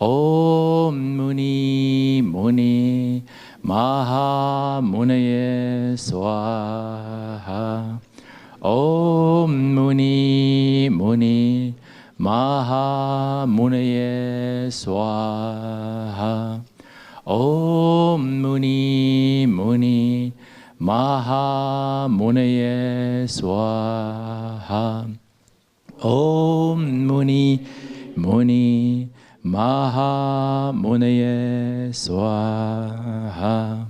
Om Muni Muni Maha Munaye Swaha. Om Muni Muni Maha Munaye Swaha. Om Muni Muni Maha Munaye Swaha. Om Muni Muni Maha Munaye Swaha.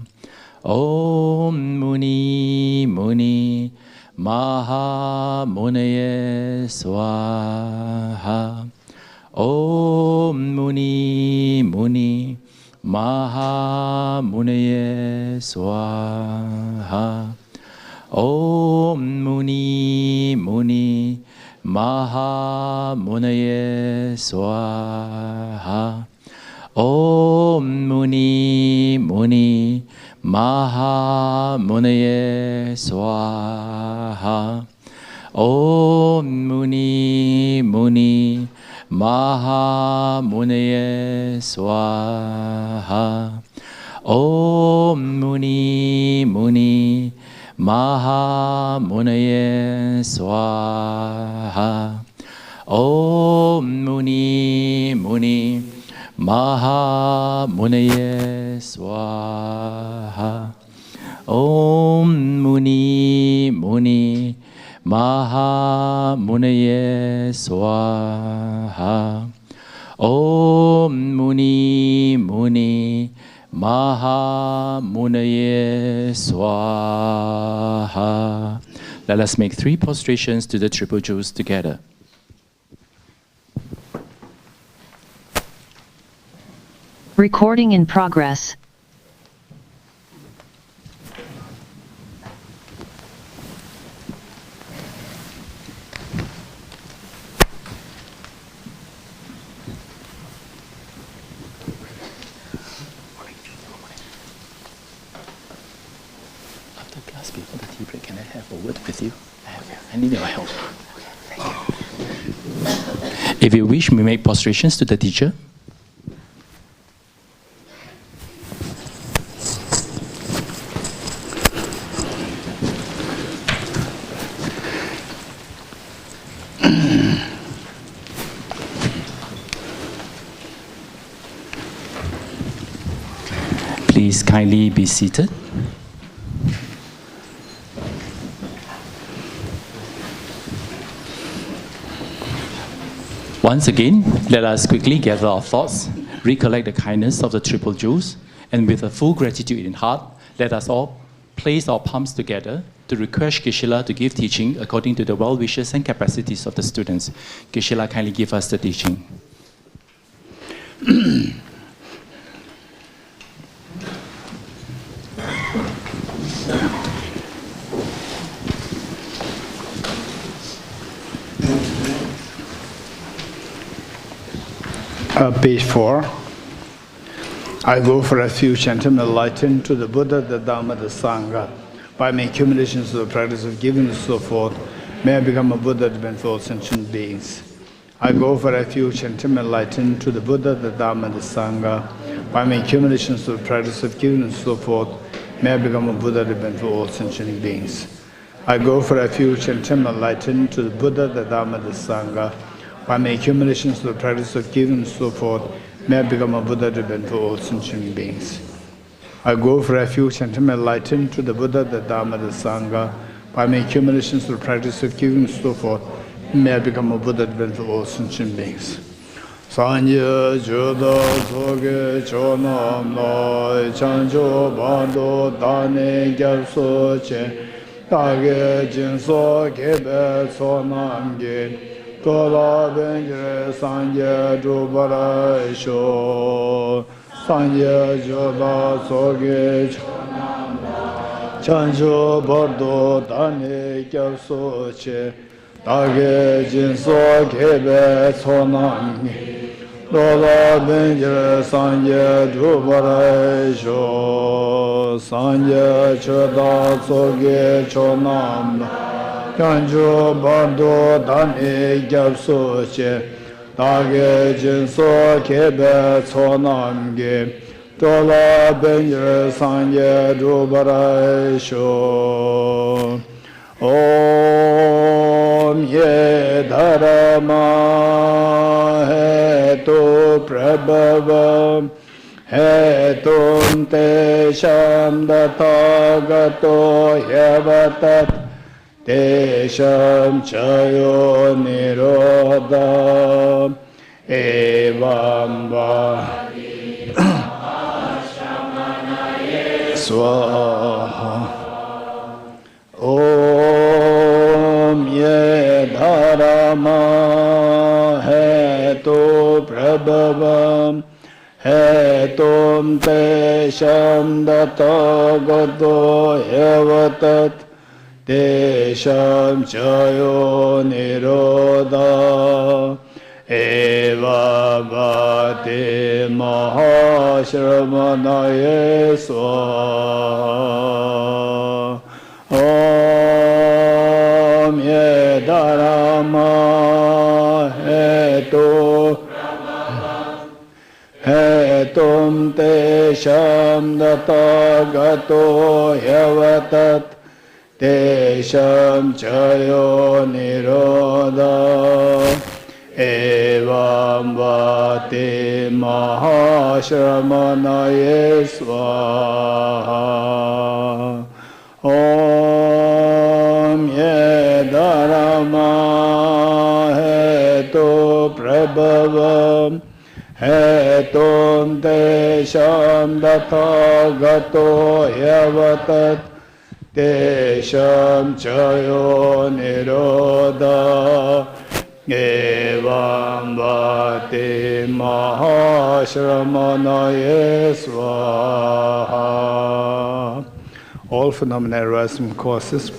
Om Muni Muni Maha Munaye Swaha. Om Muni Muni Maha Munaye Swaha. Om Muni Muni Maha Munaye Swaha. Om Muni Muni Maha Munaye Swaha. Om Muni Muni Maha Munaye Swaha. Om Muni Muni Maha Munaye Swaha. Om Muni Muni Maha Munaye Swaha. Om Muni Muni Maha Munaye Swaha. Om Muni Muni Maha Munaye Swaha. Let us make 3 prostrations to the triple jewels together. Recording in progress. After class, before the tea break, can I have a word with you? I need your help. If you wish, we make prostrations to the teacher. Please kindly be seated. Once again, let us quickly gather our thoughts, recollect the kindness of the triple jewels, and with a full gratitude in heart, let us all place our palms together to request Geshe to give teaching according to the well wishes and capacities of the students. Geshe, kindly give us the teaching. Page 4. I go for refuge and am enlightened to the Buddha, the Dhamma, the Sangha. By my accumulations of the practice of giving and so forth, may I become a Buddha to benefit all sentient beings. I go for refuge and am enlightened to the Buddha, the Dhamma, the Sangha. By my accumulations of the practice of giving and so forth, may I become a Buddha to benefit all sentient beings. I go for refuge and am enlightened to the Buddha, the Dhamma, the Sangha. By my accumulations of the practice of giving and so forth, may I become a Buddha to benefit all sentient beings. I go for refuge and am enlightened to the Buddha, the Dhamma, the Sangha. By my accumulations of the practice of giving and so forth, may I become a Buddha to benefit all sentient beings. Sanje Judo Soge Chonam Noi Chanjo Bando Dane Gyapso Che Tage Jinso Kebe Sonamge Tola Benjre Sanje Dubara Isho Sanje Joda Soge Chanjo Bardo Dane Gyapso Che Tage Jinso Kebe Sonamge Tola Benjre Sanje Dubara Isho Sanje Joda Soge Chonam Chanjo Bardo Dane Gyapso Che Dage Jinso Kebe Tsonamge Tola Benjer Sanje Drubarai Sho Om Ye Dharma Hetu Prabhava Hetum Te Sham Datagato Yavatat Desham Chayo Nirodha Evam Swaha Om Ye Dharma Hetu Prabhavam Hetum Te Sham Datagato Yavatat Desham Chayo Nirodha Eva Bhati Mahashramanaye Swaha Om Ye Dharma Hetu Hetum Te Sham Datagato Yavatat Desham Chayo Nirodha Evam Vati Mahashramanaye Swaha Om Ye Dharma Hetu Prabhavam Hetum Desham Datagato Yavatat Desham Chayo Nirodha Evam Vati Mahashramanaye Swaha. All phenomena arise from causes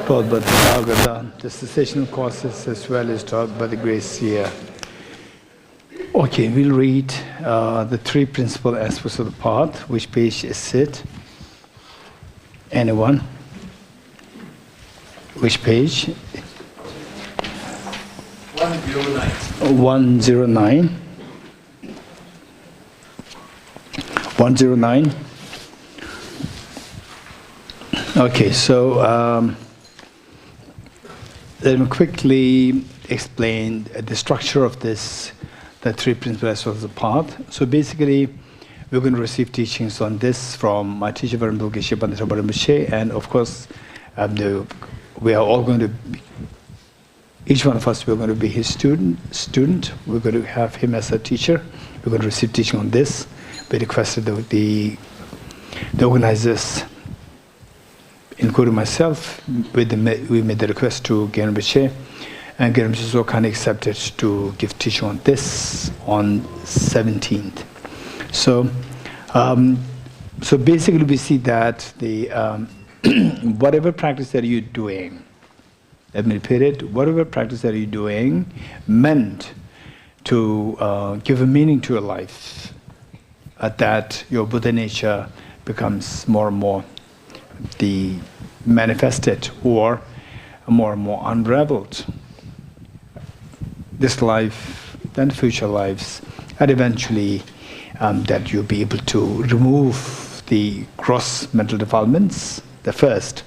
taught by the Bhagavata, the cessational causes as well as taught by the grace here. Okay, we'll read the three principal aspects of the path. Which page is it? Anyone? Which page? 109. 109. 109. Okay, so let me quickly explain the structure of this, the three principal aspects of the path. So basically, we're going to receive teachings on this from my teacher, Venerable Geshe Rinpoche, and of course, we are all going to, each one of us, we're going to be his student. We're going to have him as a teacher. We're going to receive teaching on this. We requested the organizers, including myself, we made the request to Geshe Rinpoche, and Geshe Rinpoche so kindly accepted to give teaching on this on 17th. So, so basically, we see that the whatever practice that you're doing, let me repeat it: whatever practice that you're doing, meant to give a meaning to your life, that your Buddha nature becomes more and more manifested or more and more unraveled. This life, then future lives, and eventually. That you'll be able to remove the gross mental defilements, the first,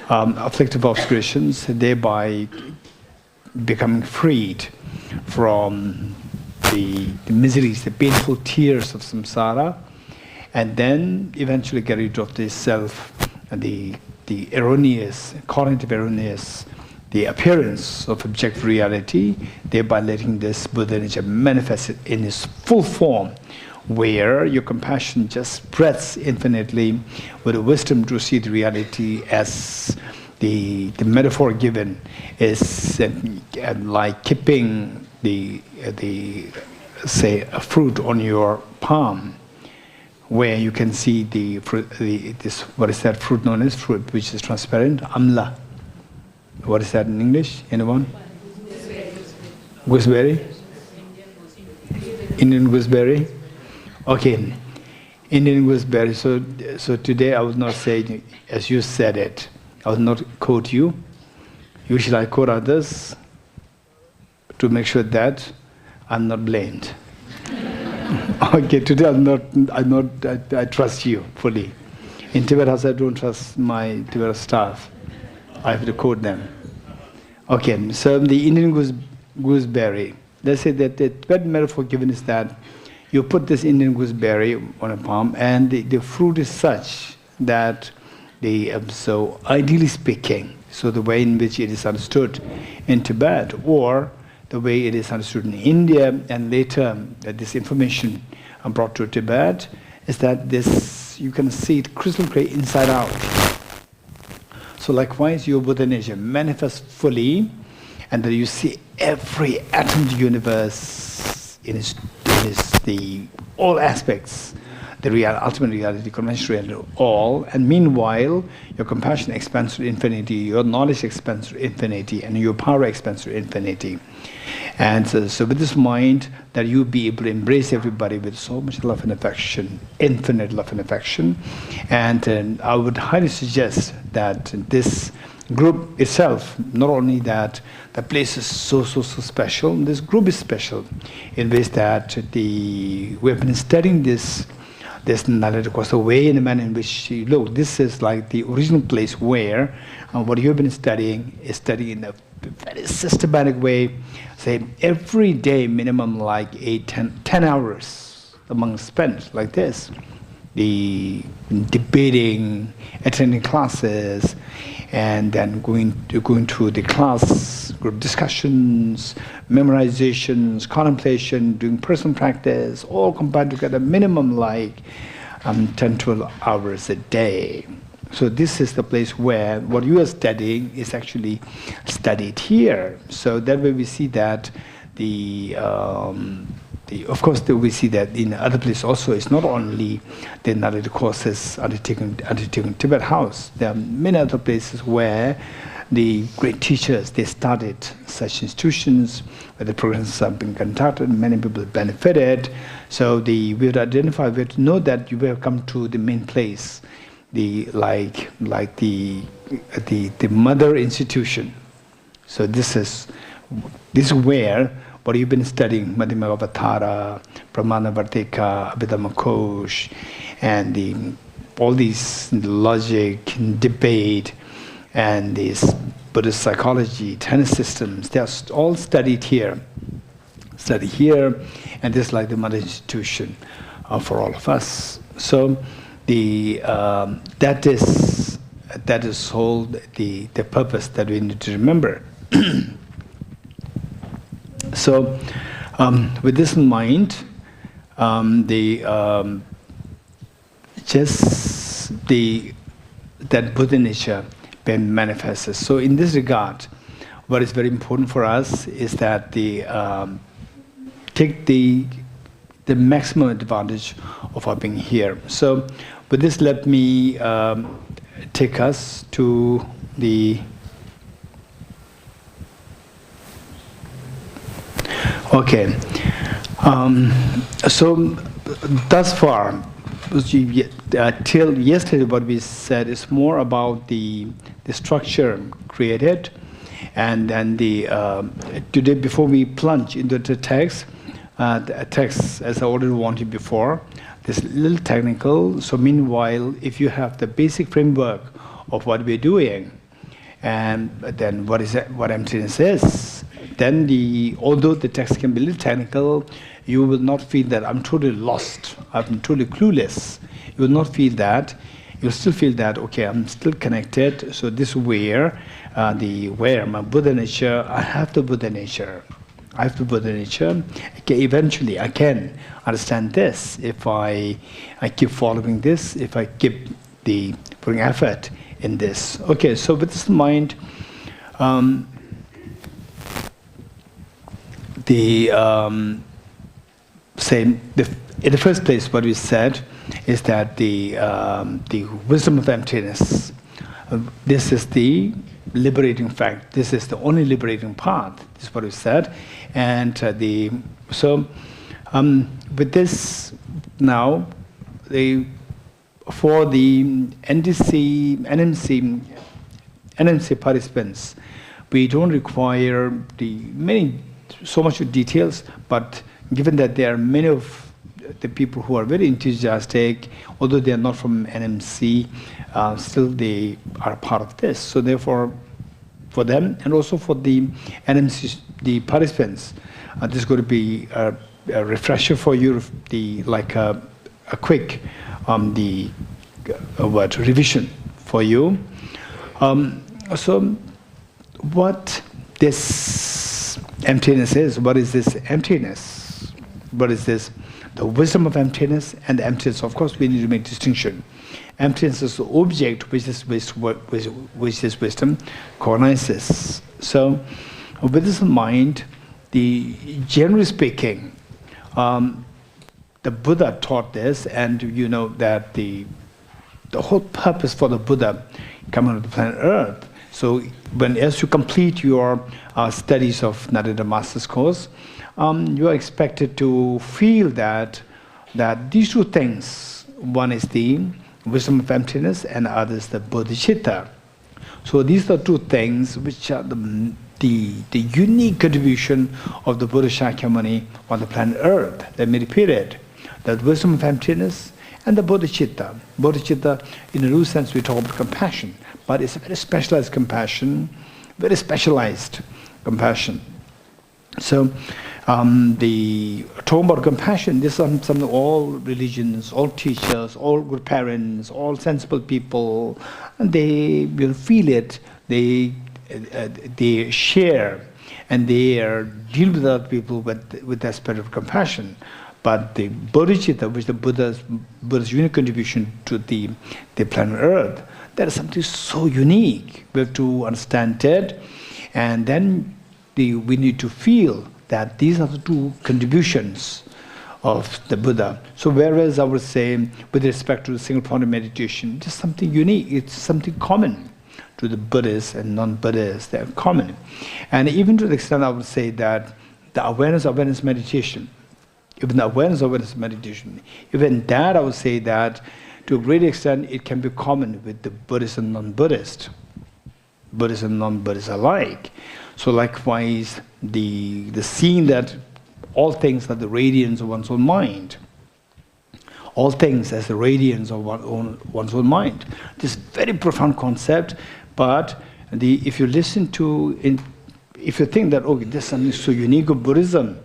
afflictive obscurations, thereby becoming freed from the miseries, the painful tears of samsara, and then eventually get rid of the self, and the erroneous, cognitive erroneous, the appearance of objective reality, thereby letting this Buddha nature manifest in its full form, where your compassion just spreads infinitely with a wisdom to see the reality as the metaphor given is like keeping say a fruit on your palm, where you can see the fruit, what is that fruit known as? Fruit which is transparent, amla. What is that in English? Anyone? Gooseberry. Indian gooseberry. Okay, Indian gooseberry. So today I will not say as you said it. I will not quote you. Usually I quote others to make sure that I'm not blamed. Okay, today I trust you fully. In Tibet House, I don't trust my Tibet staff. I have to quote them. Okay, so the Indian gooseberry. Let's say that the Tibetan metaphor given is that you put this Indian gooseberry on a palm, and the fruit is such that so ideally speaking, so the way in which it is understood in Tibet, or the way it is understood in India, and later this information brought to Tibet, is that this, you can see it crystal clear inside out. So likewise, your Buddha nature manifests fully, and then you see every atom of the universe in all aspects, the real, ultimate reality, conventional reality, all. And meanwhile, your compassion expands to infinity, your knowledge expands to infinity, and your power expands to infinity. And so with this mind, that you be able to embrace everybody with so much love and affection, infinite love and affection. And I would highly suggest that this group itself, not only that the place is so special, this group is special in ways that we have been studying this knowledge, of course, the way and the manner in which you look. This is like the original place where what you have been studying is studying in a very systematic way, say every day minimum like 10 hours among spent like this, the debating, attending classes, and then going to the class group discussions, memorizations, contemplation, doing personal practice, all combined together, minimum like 10-12 hours a day. So this is the place where what you are studying is actually studied here. So that way we see that of course, we see that in other places also, it's not only the knowledge courses undertaken Tibet House. There are many other places where the great teachers, they started such institutions, where the programs have been conducted, many people benefited. So we have to identify, we have to know that you have come to the main place, the mother institution. So this is where what you've been studying, Madhyamavatara, Pramanavartika, Abhidhamma, and all these logic, debate, and this Buddhist psychology, tennis systems, they are all studied here. And this is like the mother institution for all of us. So that is whole the purpose that we need to remember. So, with this in mind, that Buddha nature manifests. So, in this regard, what is very important for us is that take the maximum advantage of our being here. So, with this, let me take us to the. Okay, so thus far, till yesterday, what we said is more about the structure created, and then today, before we plunge into the text, as I already warned you before, this little technical. So meanwhile, if you have the basic framework of what we're doing, and then what emptiness is, then although the text can be a little technical, you will not feel that I'm totally lost, I'm totally clueless. You will not feel that. You'll still feel that, okay, I'm still connected. So this where my Buddha nature, I have the Buddha nature. Okay, eventually I can understand this if I keep following this, if I keep putting effort in this. Okay, so with this in mind, in the first place, what we said is that the wisdom of emptiness, this is the liberating fact. This is the only liberating path. This is what we said, and with this now, for the NMC participants, we don't require the many so much details, but given that there are many of the people who are very enthusiastic, although they are not from NMC, still they are part of this. So therefore, for them and also for the NMC, the participants, this is going to be a refresher for you, like a quick revision for you. So what this emptiness is, what is this emptiness? What is this? The wisdom of emptiness and the emptiness. Of course, we need to make distinction. Emptiness is the object, which is wisdom, cognizes. So, with this in mind, generally speaking, the Buddha taught this, and you know that the whole purpose for the Buddha coming to the planet Earth. So, as you complete your studies of Narendra Master's course, you are expected to feel that these two things, one is the wisdom of emptiness and other is the bodhicitta. So these are two things which are the unique contribution of the Buddha Shakyamuni on the planet Earth, the mid-period. The wisdom of emptiness and the bodhicitta. Bodhicitta, in a loose sense, we talk about compassion, but it's a very specialized compassion, very specialized compassion. So, talking about compassion, this is something all religions, all teachers, all good parents, all sensible people, and they will feel it. They share, and they deal with other people with that spirit of compassion. But the bodhicitta, which the Buddha's unique contribution to the planet Earth, that is something so unique. We have to understand it, and then we need to feel that these are the two contributions of the Buddha. So whereas I would say, with respect to the single-pointed meditation, it's something unique, it's something common to the Buddhists and non-Buddhists, they're common. And even to the extent I would say that the awareness meditation, even that I would say that to a great extent it can be common with the Buddhist and non-Buddhist, Buddhist and non-Buddhist alike. So likewise, the seeing that all things are the radiance of one's own mind. All things as the radiance of one's own mind. This very profound concept, but if you listen to, if you think that, okay, this is something so unique of Buddhism,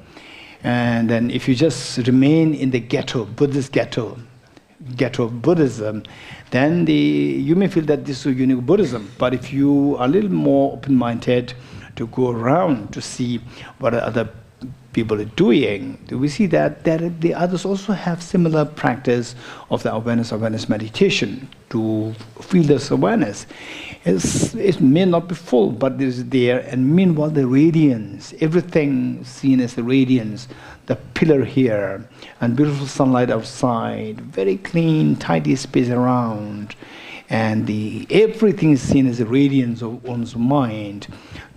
and then if you just remain in the ghetto, Buddhist ghetto of Buddhism, then you may feel that this is so unique of Buddhism. But if you are a little more open-minded, to go around to see what other people are doing, we see that the others also have similar practice of the awareness meditation to feel this awareness. It may not be full, but it is there, and meanwhile the radiance, everything seen as the radiance, the pillar here, and beautiful sunlight outside, very clean, tidy space around, and everything is seen as the radiance of one's mind.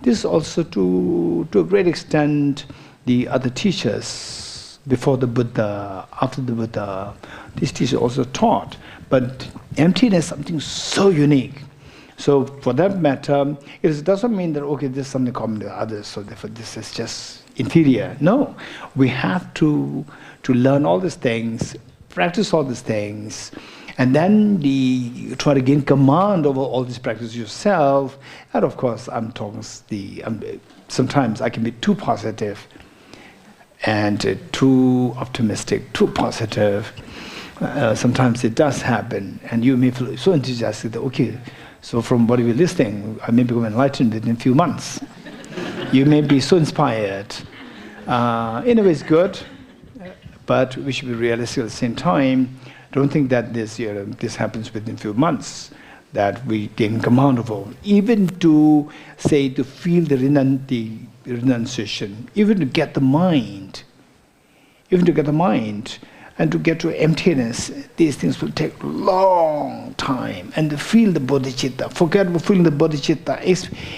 This also, to a great extent, the other teachers before the Buddha, after the Buddha, these teachers also taught. But emptiness is something so unique. So for that matter, it doesn't mean that, okay, this is something common to others, so therefore this is just inferior. No, we have to learn all these things, practice all these things, and then try to gain command over all these practices yourself. And of course, sometimes I can be too positive and too optimistic, too positive. Sometimes it does happen, and you may feel so enthusiastic that, okay, so from what you're listening, I may become enlightened within a few months. You may be so inspired. In a way, it's good, but we should be realistic at the same time. Don't think that this happens within a few months, that we gain command of all. Even to feel the renunciation, even to get the mind, and to get to emptiness, these things will take long time. And to feel the bodhicitta, forget about feeling the bodhicitta,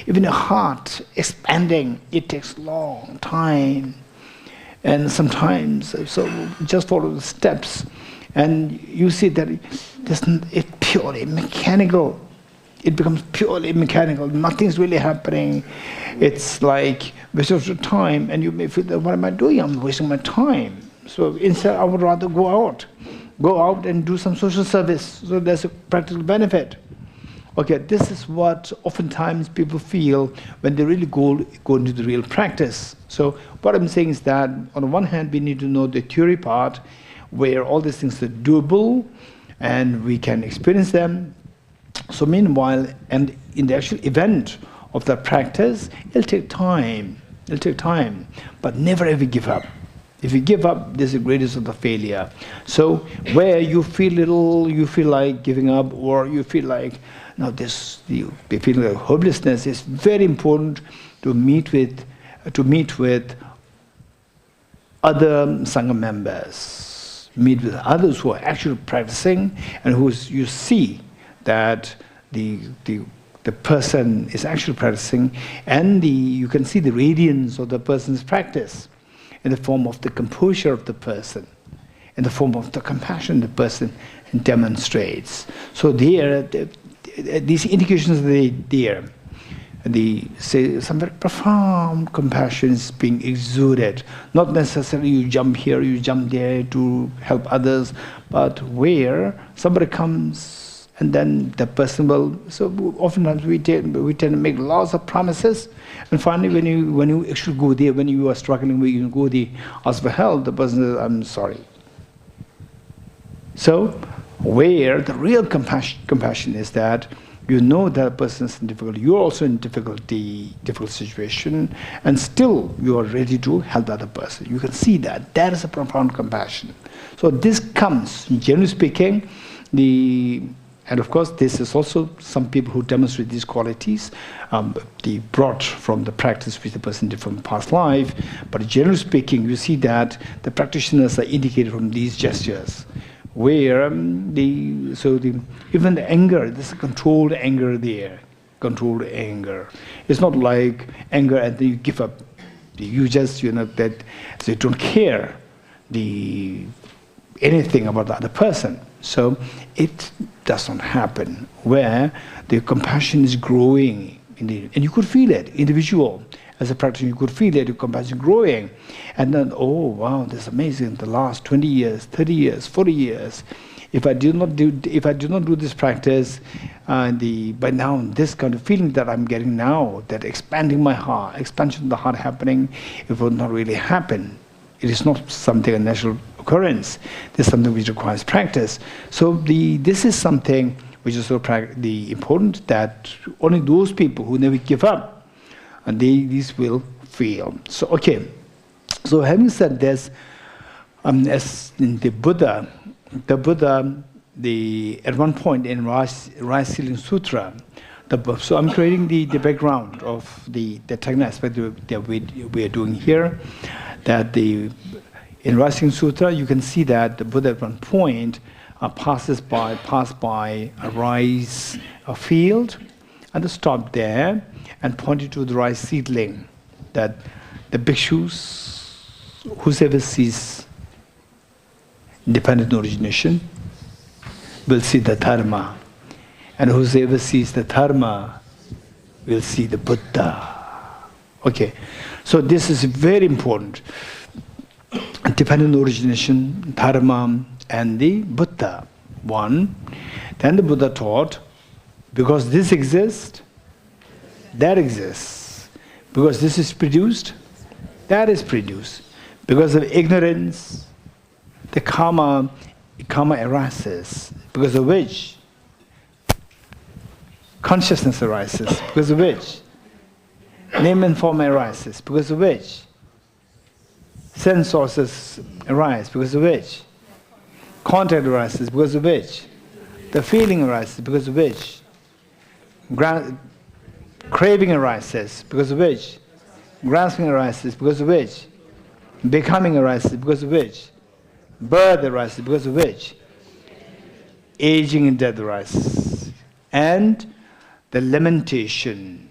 even the heart expanding, it takes long time. And sometimes, so just follow the steps, and you see that it's purely mechanical. it becomes purely mechanical. Nothing's really happening. It's like waste of time, and you may feel that, what am I doing? I'm wasting my time. So instead, I would rather go out and do some social service. So there's a practical benefit. Okay, this is what oftentimes people feel when they really go into the real practice. So what I'm saying is that on the one hand, we need to know the theory part, where all these things are doable, and we can experience them. So meanwhile, and in the actual event of that practice, it'll take time. It'll take time, but never ever give up. If you give up, there's the greatest of the failure. So where you feel like giving up, or you feel like, now you feel like hopelessness, it's very important to meet with other Sangha members, meet with others who are actually practicing, and you see that the person is actually practicing, and you can see the radiance of the person's practice in the form of the composure of the person, in the form of the compassion the person demonstrates. So these indications are there. Some very profound compassion is being exuded. Not necessarily you jump here, you jump there to help others, but where somebody comes and then the person will. So oftentimes we tend to make lots of promises, and finally when you actually go there, when you are struggling, when you go there, ask for help, the person says, "I'm sorry." So where the real compassion is that you know that a person is in difficulty, you're also in difficult situation, and still you are ready to help the other person. You can see that. That is a profound compassion. So this comes, generally speaking, and of course this is also some people who demonstrate these qualities, brought from the practice which the person did from past life, but generally speaking, you see that the practitioners are indicated from these gestures, where even the anger, there's a controlled anger there. Controlled anger. It's not like anger and then you give up. You just, that, so you don't care anything about the other person. So it doesn't happen, where the compassion is growing, and you could feel it, individual. As a practitioner, you could feel it, your compassion growing. And then, oh wow, that's amazing. The last 20 years, 30 years, 40 years, if I do not do this practice, by now this kind of feeling that I'm getting now, that expansion of the heart happening, it will not really happen. It is not something, a natural occurrence. This is something which requires practice. So this is something which is so important, that only those people who never give up, and these will fail. So okay. So having said this, as in the Buddha, at one point in Rice-Sealing Sutra, so I'm creating the background of the technical aspect that we are doing here. That in Rice-Sealing Sutra, you can see that the Buddha at one point passed by a rice field, and stopped there and pointed to the rice seedling, that the bhikshus, whoever sees dependent origination, will see the dharma, and whoever sees the dharma will see the Buddha. Okay, so this is very important. Dependent origination, dharma, and the Buddha. One, then the Buddha taught, because this exists, that exists. Because this is produced, that is produced. Because of ignorance, the karma arises, because of which consciousness arises, because of which name and form arises, because of which sense sources arise, because of which contact arises, because of which the feeling arises, because of which craving arises, because of which grasping arises, because of which becoming arises, because of which birth arises, because of which aging and death arises, and the lamentation,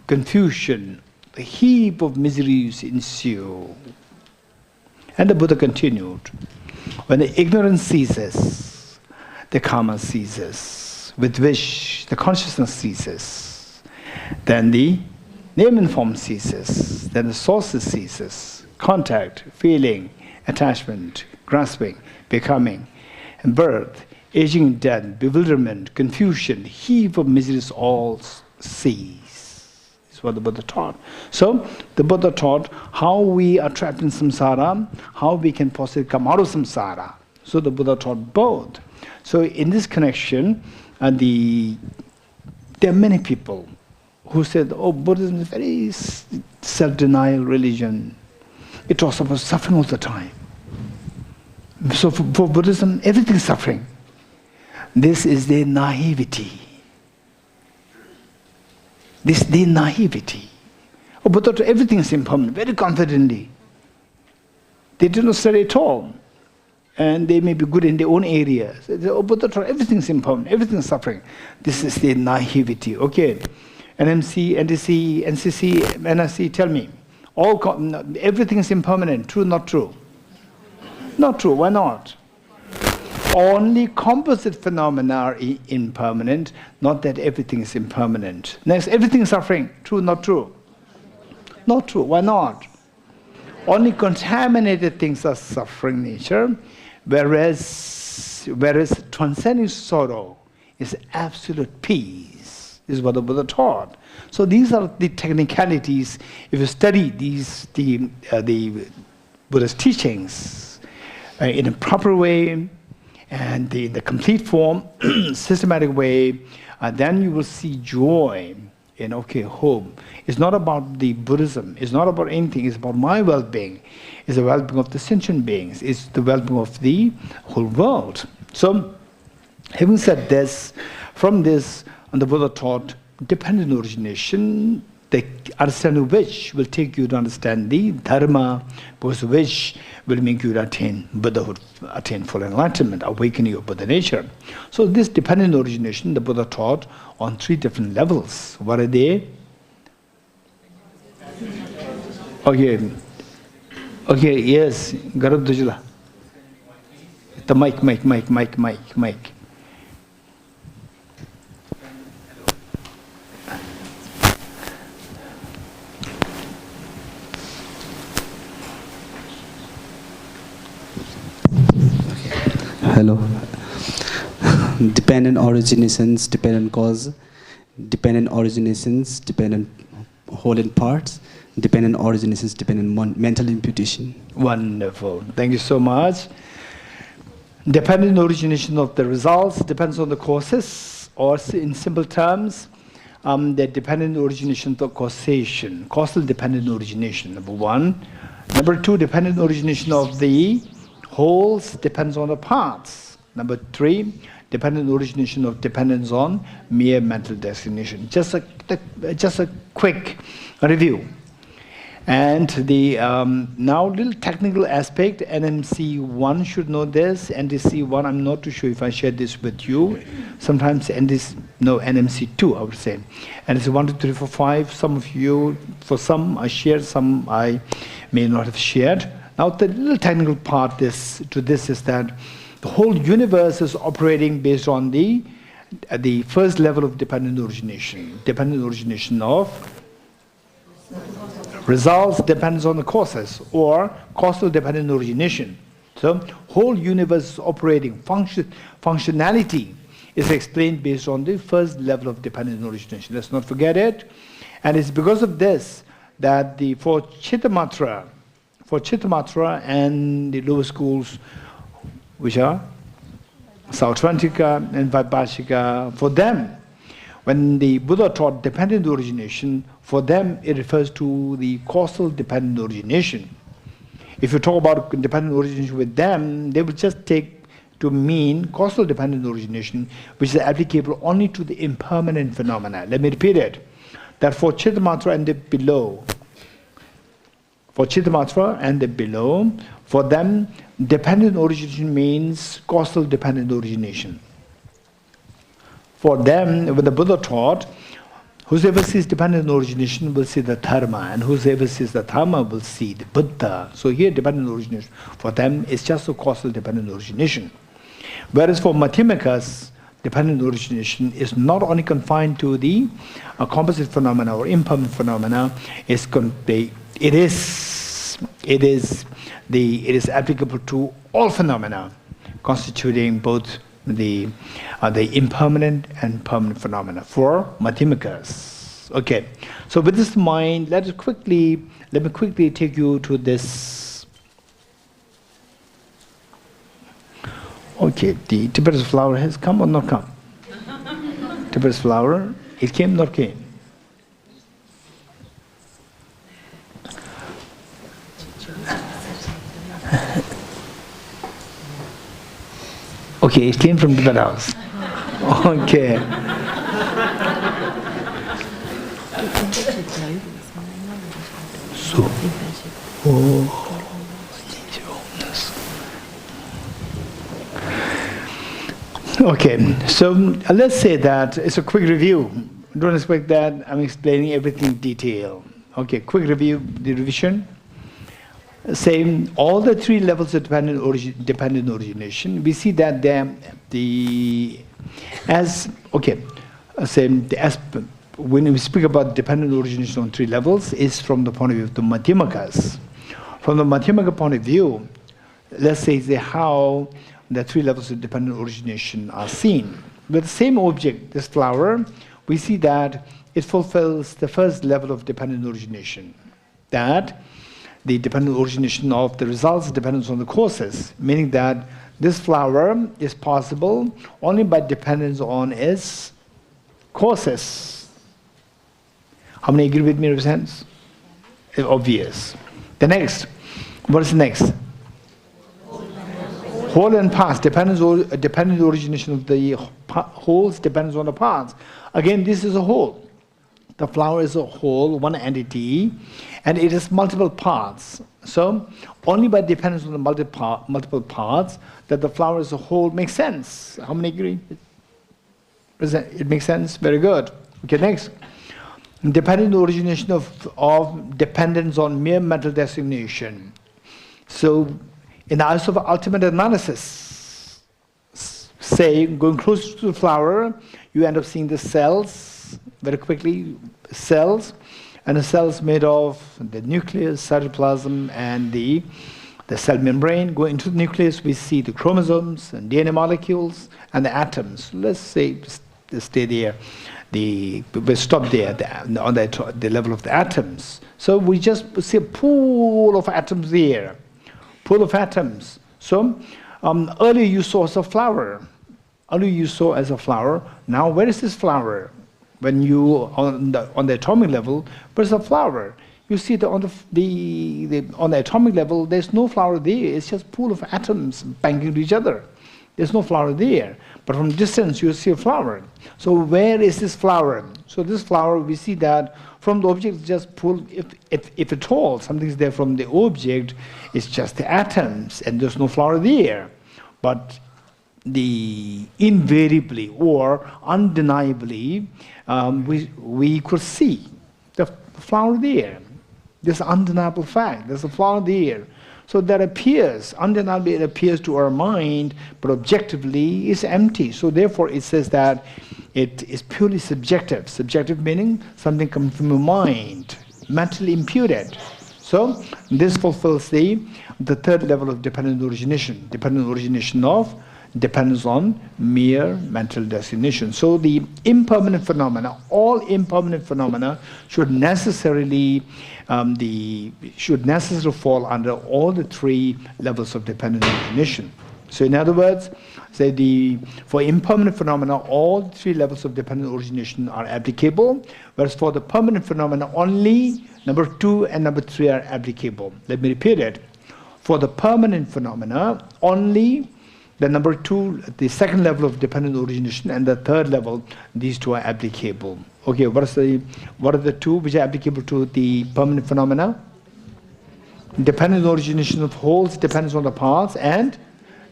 confusion, a heap of miseries ensue. And the Buddha continued, when the ignorance ceases, the karma ceases. with which the consciousness ceases. Then the name and form ceases. Then the sources ceases. Contact, feeling, attachment, grasping, becoming, and birth, aging and death, bewilderment, confusion, heap of miseries all cease. This is what the Buddha taught. So the Buddha taught how we are trapped in samsara, how we can possibly come out of samsara. So the Buddha taught both. So in this connection, there are many people who said, oh, Buddhism is a very self-denial religion. It talks about suffering all the time. So for Buddhism, everything is suffering. This is their naivety. This is their naivety. Oh, Buddha, everything is impermanent, very confidently. They do not study at all. And they may be good in their own areas. Oh, Buddha, everything is impermanent, everything is suffering. This is their naivety. Okay. NMC, NDC, NCC, NSC, tell me. Everything is impermanent. True, not true? Not true. Why not? Only composite phenomena are impermanent, not that everything is impermanent. Next, everything is suffering. True, not true? Not true. Why not? Only contaminated things are suffering nature, whereas transcending sorrow is absolute peace, is what the Buddha taught. So these are the technicalities. If you study the Buddha's teachings in a proper way, and in the complete form, systematic way, then you will see joy in, okay, hope. It's not about the Buddhism, it's not about anything, it's about my well-being. It's the well-being of the sentient beings, it's the well-being of the whole world. So, having said this, from this, the Buddha taught dependent origination, the understanding of which will take you to understand the dharma, because which will make you attain Buddhahood, attain full enlightenment, awakening your Buddha nature. So this dependent origination, the Buddha taught on 3 different levels. What are they? Okay, yes, Garab Dujla. The mic. Hello. Dependent originations, dependent cause, dependent originations, dependent whole and parts, dependent originations, dependent mental imputation. Wonderful. Thank you so much. Dependent origination of the results depends on the causes, or in simple terms, the dependent origination of causation, causal dependent origination, number 1. Number 2, dependent origination of the wholes depends on the parts. Number 3, dependent origination of dependence on mere mental designation. Just a quick review. And the now little technical aspect, NMC1 should know this, NDC1 I'm not too sure if I shared this with you. Sometimes NMC2 I would say. And it's 1, 2, 3, 4, 5. Some of you, for some I shared, some I may not have shared. Now the little technical part to this is that the whole universe is operating based on the first level of dependent origination of results depends on the causes, or causal dependent origination. So whole universe is operating, functionality is explained based on the first level of dependent origination. Let's not forget it. And it's because of this that for Chittamatra and the lower schools, which are Sautrantika and Vaibhashika, for them, when the Buddha taught dependent origination, for them it refers to the causal dependent origination. If you talk about dependent origination with them, they will just take to mean causal dependent origination, which is applicable only to the impermanent phenomena. Let me repeat it. That for Chittamatra and the below, for them, dependent origination means causal dependent origination. For them, when the Buddha taught, whosoever sees dependent origination will see the dharma, and whosoever sees the dharma will see the Buddha. So here, dependent origination, for them, is just a causal dependent origination. Whereas for Madhyamikas, dependent origination is not only confined to the composite phenomena or impermanent phenomena. It is applicable to all phenomena, constituting both the impermanent and permanent phenomena for Madhyamikas. Okay, so with this in mind, let me quickly take you to this. Okay, the Tibetan flower has come or not come? Tibetan flower, it came, not came. Okay, it came from Tibet house. Okay. So, okay, so let's say that it's a quick review. Don't expect that I'm explaining everything in detail. Okay, quick review, the revision. Same, all the three levels of dependent origination, we see that when we speak about dependent origination on three levels, is from the point of view of the Madhyamikas. From the Madhyamaka point of view, let's say how the three levels of dependent origination are seen. With the same object, this flower, we see that it fulfills the first level of dependent origination, that the dependent origination of the results depends on the causes, meaning that this flower is possible only by dependence on its causes. How many agree with me in a sense? Obvious. The next, what is the next? Whole and parts, dependent origination of the wholes depends on the parts. Again, this is a whole. The flower is a whole, one entity, and it has multiple parts. So, only by dependence on the multiple parts that the flower as a whole makes sense. How many agree? It makes sense? Very good. Okay, next. Dependent origination of dependence on mere mental designation. So, in the eyes of ultimate analysis, say, going close to the flower, you end up seeing the cells, very quickly, cells, and the cells made of the nucleus, cytoplasm, and the cell membrane. Go into the nucleus, we see the chromosomes and DNA molecules and the atoms. Let's say, stay there. We stop there on the level of the atoms. So we just see a pool of atoms there. Pool of atoms. So earlier you saw as a flower. Earlier you saw as a flower. Now where is this flower? When you on the atomic level, where's the flower? You see that on the atomic level, there's no flower there. It's just a pool of atoms banging into each other. There's no flower there. But from distance, you see a flower. So where is this flower? So this flower, we see that from the object, just pull, if at all, something's there from the object, it's just the atoms, and there's no flower there. But invariably or undeniably, we could see the flower there. There's an undeniable fact. There's a flower there. So that appears, undeniably it appears to our mind, but objectively it's empty. So therefore it says that it is purely subjective. Subjective meaning something coming from the mind, mentally imputed. So this fulfills the third level of dependent origination. Dependent origination of depends on mere mental designation. So the impermanent phenomena, all impermanent phenomena should necessarily fall under all the three levels of dependent origination. So in other words, say for impermanent phenomena, all three levels of dependent origination are applicable, whereas for the permanent phenomena, only number 2 and number 3 are applicable. Let me repeat it. For the permanent phenomena, only the number 2, the second level of dependent origination, and the third level, these two are applicable. Okay, what are the two which are applicable to the permanent phenomena? Dependent origination of wholes depends on the parts, and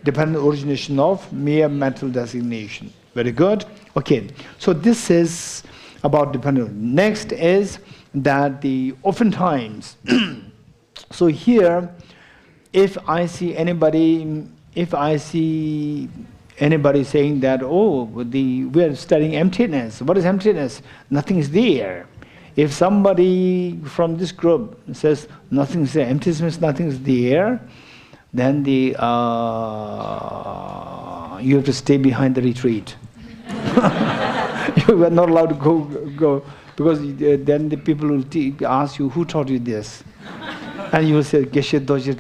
dependent origination of mere mental designation. Very good. Okay, so this is about dependent. Next is that oftentimes, so here, if I see anybody saying that, oh, we are studying emptiness. What is emptiness? Nothing is there. If somebody from this group says nothing is there, emptiness means nothing is there, then you have to stay behind the retreat. You are not allowed to go because then the people will ask you, who taught you this? And you will say, Geshe Dorji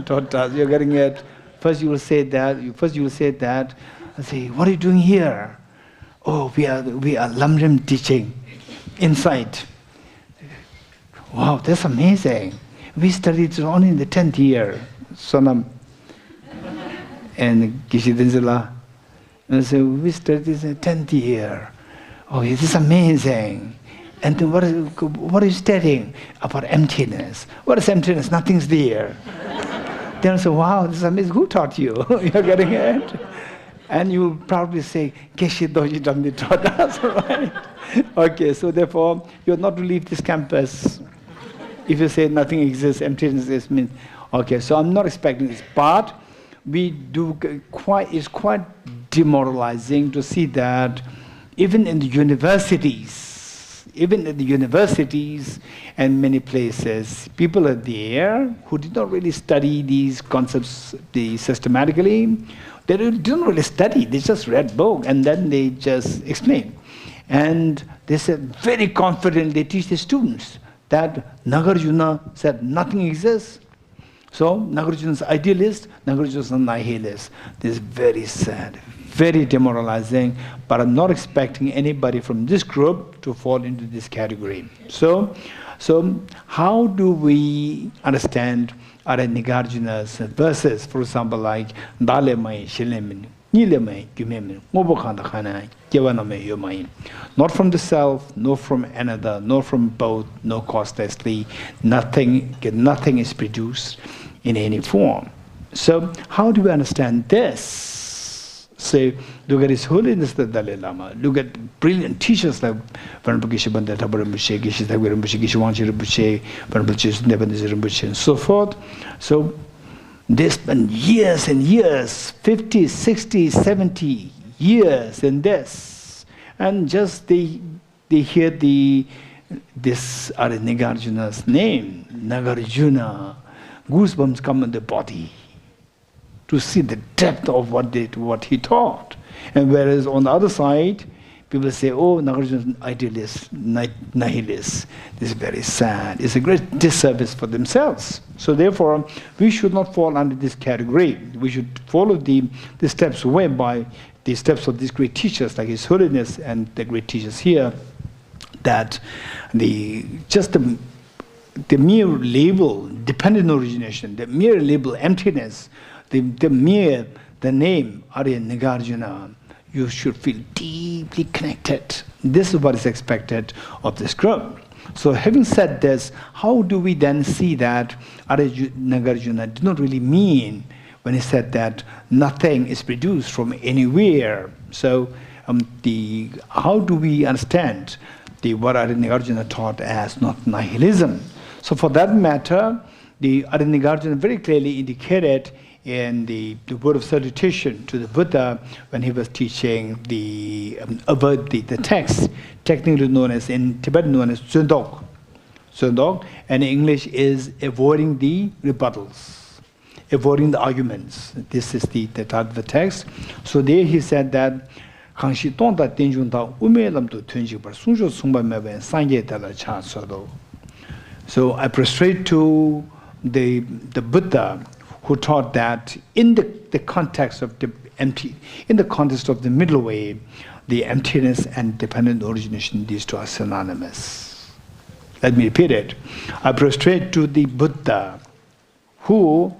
taught us. You're getting it. First you will say that. And say, what are you doing here? Oh, we are Lamrim teaching inside. Wow, that's amazing. We studied only in the 10th year. Sonam and Geshe Denzela. And so we studied in the 10th year. Oh, this is amazing. And then what are you studying? About emptiness. What is emptiness? Nothing's there. Then I say, wow, this is amazing. Who taught you? You're getting it? And you will probably say, Geshe Dorji Damdul taught us, right? Okay, so therefore, you're not to leave this campus. If you say nothing exists, emptiness is means, okay, so I'm not expecting this. But it's quite demoralizing to see that even in the universities and many places, people are there who did not really study these concepts systematically. They didn't really study, they just read book and then they just explain. And they said very confident, they teach the students that Nagarjuna said nothing exists. So Nagarjuna is idealist, Nagarjuna is a nihilist. This is very sad, very demoralizing, but I'm not expecting anybody from this group to fall into this category. So how do we understand Nagarjuna's verses, for example, like Dalai, Shilemin, Nilemai, Gumemin, Mobokhanda Khana, Yavaname Yomain. Not from the self, nor from another, nor from both, no causelessly, nothing is produced in any form. So how do we understand this? Say, look at His Holiness the Dalai Lama, look at brilliant teachers like Venerable Geshe Banda Thabar Rinpoche, Geshe Thagwe Rinpoche, Geshe Wangche Rinpoche, Venerable Geshe Nebanese Rinpoche, and so forth. So they spend years and years, 50, 60, 70 years in this, and just they hear this Nagarjuna's name, Nagarjuna, goosebumps come in the body to see the depth of what he taught. And whereas on the other side, people say, oh, Nagarjuna is an idealist, nihilist. This is very sad. It's a great disservice for themselves. So therefore, we should not fall under this category. We should follow the steps whereby the steps of these great teachers, like His Holiness and the great teachers here, that the mere label, dependent origination, the mere label emptiness, the name Arya Nagarjuna, you should feel deeply connected. This is what is expected of this group. So having said this, how do we then see that Arya Nagarjuna did not really mean when he said that nothing is produced from anywhere? So how do we understand what Arya Nagarjuna taught as not nihilism? So for that matter, the Arya Nagarjuna very clearly indicated in the word of salutation to the Buddha when he was teaching the text, technically known as, in Tibetan known as Tsundok, and in English is avoiding the rebuttals, avoiding the arguments. This is the title of the text. So there he said that so I prostrate to the Buddha who taught that in the context of the middle way, the emptiness and dependent origination, these two are synonymous. Let me repeat it. I prostrate to the Buddha who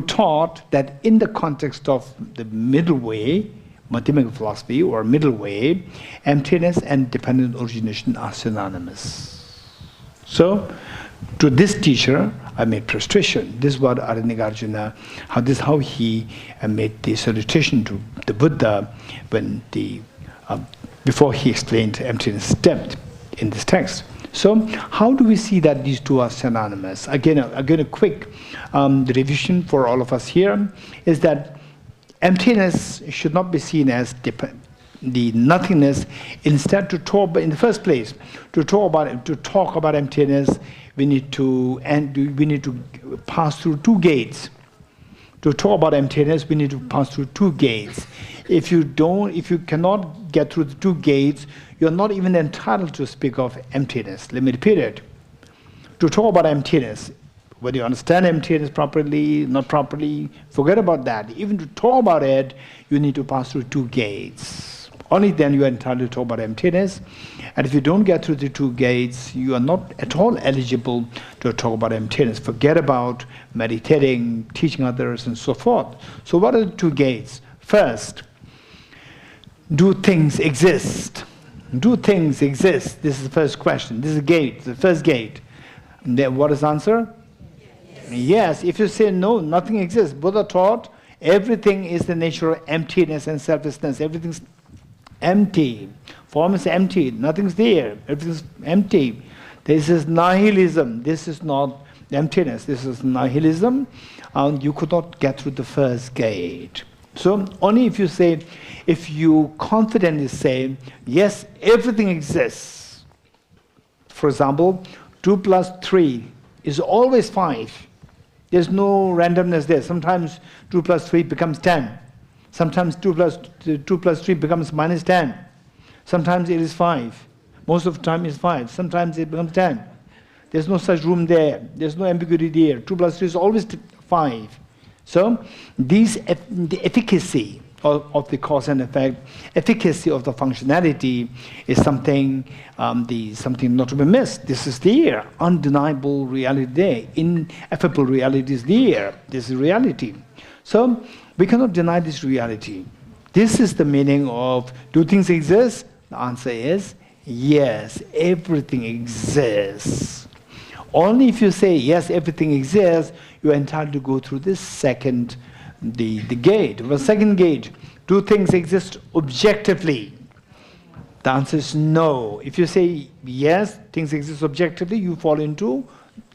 taught that in the context of the middle way, Madhyamika philosophy or middle way, emptiness and dependent origination are synonymous. So, to this teacher, I made prostration. This is what Arya Nagarjuna, how he made the salutation to the Buddha when before he explained emptiness depth in this text. So, how do we see that these two are synonymous? Again, a quick revision for all of us here is that Emptiness should not be seen as the nothingness. Instead, to talk, in the first place, to talk about emptiness, we need to pass through two gates. To talk about emptiness, we need to pass through two gates. If you cannot get through the two gates, you're not even entitled to speak of emptiness. Let me repeat it. To talk about emptiness, whether you understand emptiness properly, not properly, forget about that. Even to talk about it, you need to pass through two gates. Only then you are entitled to talk about emptiness. And if you don't get through the two gates, you are not at all eligible to talk about emptiness. Forget about meditating, teaching others, and so forth. So what are the two gates? First, do things exist? Do things exist? This is the first question. This is the gate, the first gate. And then what is the answer? Yes. If you say no, nothing exists. Buddha taught everything is the nature of emptiness and selflessness. Everything's empty. Form is empty. Nothing's there. Everything's empty. This is nihilism. This is not emptiness. This is nihilism. You could not get through the first gate. So only if you say, if you confidently say, yes, everything exists. For example, 2 plus 3 is always 5. There's no randomness there. Sometimes 2 plus 3 becomes 10. Sometimes 2 plus 3 becomes minus 10. Sometimes it is 5. Most of the time it's 5. Sometimes it becomes 10. There's no such room there. There's no ambiguity there. 2 plus 3 is always 5. So the efficacy of the cause and effect, efficacy of the functionality is something not to be missed. This is there, undeniable reality there, ineffable reality is there. This is reality. So we cannot deny this reality. This is the meaning of, do things exist? The answer is yes, everything exists. Only if you say yes, everything exists, you are entitled to go through this second, the gate. The second gate, do things exist objectively? The answer is no. If you say yes, things exist objectively, you fall into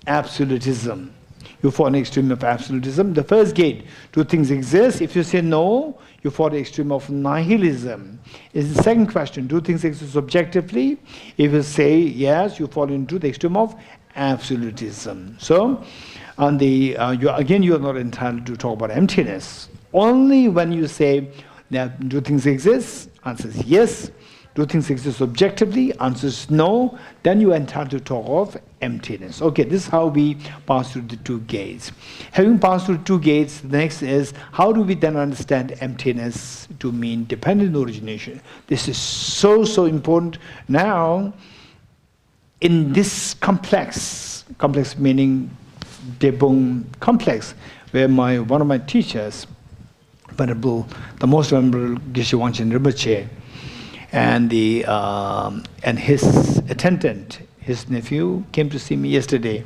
absolutism. You fall in the extreme of absolutism. The first gate, do things exist? If you say no, you fall in the extreme of nihilism. Is the second question, do things exist objectively? If you say yes, you fall into the extreme of absolutism. So, on the you are not entitled to talk about emptiness. Only when you say that do things exist? Answer is yes. Do things exist objectively? Answer is no. Then you are entitled to talk of emptiness. Okay, this is how we pass through the two gates. Having passed through two gates, the next is, how do we then understand emptiness to mean dependent origination? This is so important. Now, in this complex meaning Drepung complex, where one of my teachers, the most venerable Geshe Rinpoche, and his attendant, his nephew, came to see me yesterday,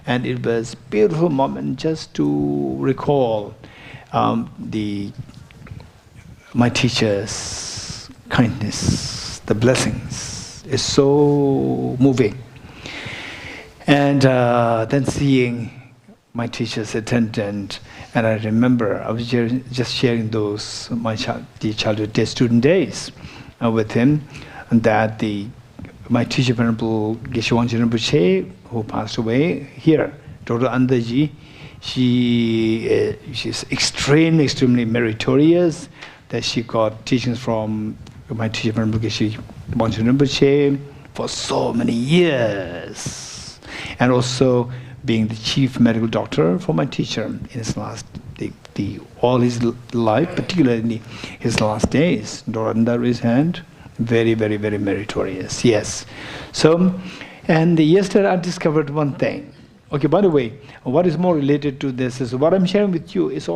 and it was a beautiful moment just to recall my teacher's kindness, the blessings. It's so moving. And then seeing my teacher's attendant, and I remember I was just sharing those the childhood day, student days with him, and that my teacher, Venerable Geshe Rinpoche, who passed away here, Dr. Andaji, she's extremely meritorious, that she got teachings from my teacher, Venerable Geshe Rinpoche, for so many years. And also being the chief medical doctor for my teacher in his last, all his life, particularly his last days. Doranda raised hand, very meritorious, yes. So, and yesterday I discovered one thing. Okay, by the way, what is more related to this is what I'm sharing with you is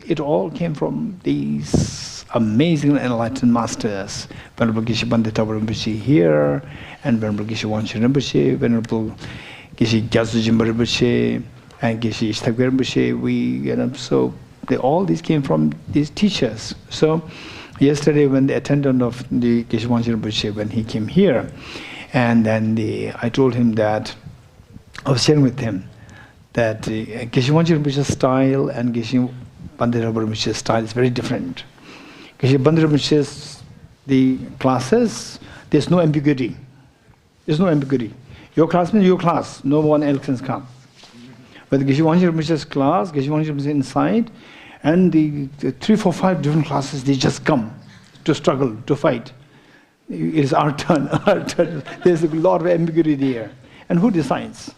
it all came from these amazing enlightened masters. Venerable Geshe Bandita Rinpoche here, and Venerable Geshe Wanchen Rinpoche, Venerable Geshe Gyaltsen Rinpoche, and Geshe Ishtakwar Rinpoche. So all these came from these teachers. So yesterday, when the attendant of the Geshe Wanchen Rinpoche, when he came here, and then I told him that I was sharing with him that Geshe Wanchen Rinpoche's style and Geshe Pandit Rinpoche's style is very different. Geshe Pandit Rinpoche's the classes, there's no ambiguity. There's no ambiguity. Your class means your class. No one else can come. But Geshe Wanji Rinpoche's class, Geshe Wanji Rinpoche inside, and the 3, 4, 5 different classes, they just come to struggle, to fight. It is our turn, our turn. There's a lot of ambiguity there. And who decides?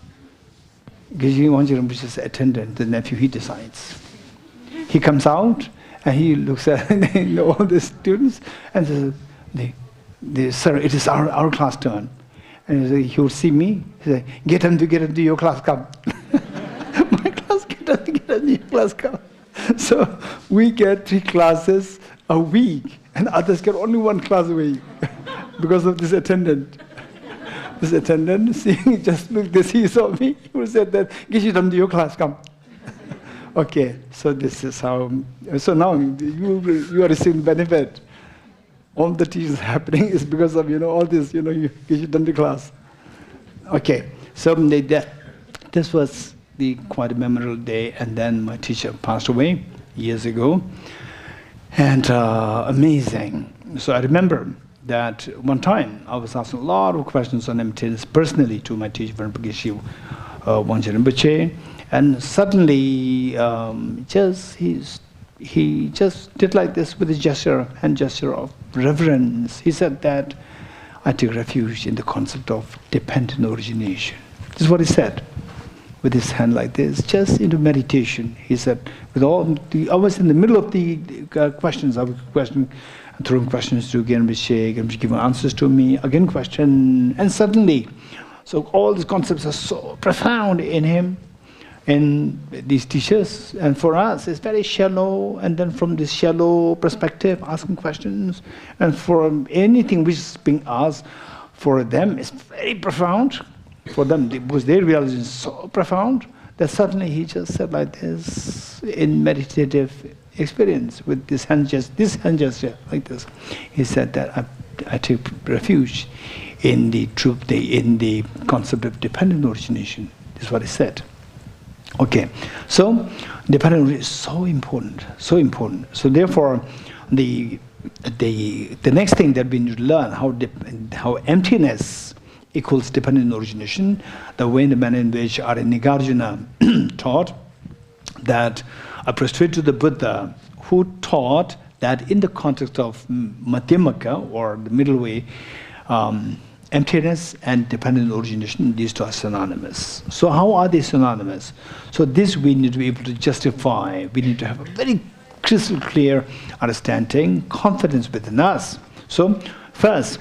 Geshe Wanji Rinpoche's attendant, the nephew, he decides. He comes out and he looks at all the students and says, "Sir, it is our class turn." And he would see me, he said, get into your class, come. My class, get into your class, come. So we get 3 classes a week, and others get only 1 class a week because of this attendant. This attendant, seeing just look this, he saw me, he would say that, get into your class, come. Okay, so this is how, so now you are receiving benefit. All the teachings happening is because of, all this, you get done the class. Okay, so this was the quite a memorable day, and then my teacher passed away years ago, and amazing. So I remember that one time I was asking a lot of questions on emptiness personally to my teacher, Geshe Wanji Rinpoche, and suddenly he just did like this with a hand gesture of reverence. He said that I take refuge in the concept of dependent origination. This is what he said, with his hand like this, just into meditation. He said, I was in the middle of the questions. I was throwing questions to Rinpoche, giving answers to me, again question, and suddenly, so all these concepts are so profound in him, and these teachers, and for us it's very shallow, and then from this shallow perspective asking questions, and for anything which is being asked, for them it's very profound, for them, because their realization is so profound, that suddenly he just said like this, in meditative experience, with this hand gesture like this, he said that I take refuge in the truth, in the concept of dependent origination. This is what he said. Okay, so dependent is so important, so important. So therefore, the next thing that we need to learn how emptiness equals dependent origination, the way in the manner in which our Nagarjuna taught that a prostrate to the Buddha who taught that in the context of Madhyamaka, or the middle way, emptiness and dependent origination, these 2 are synonymous. So how are they synonymous? So this we need to be able to justify. We need to have a very crystal clear understanding, confidence within us. So first,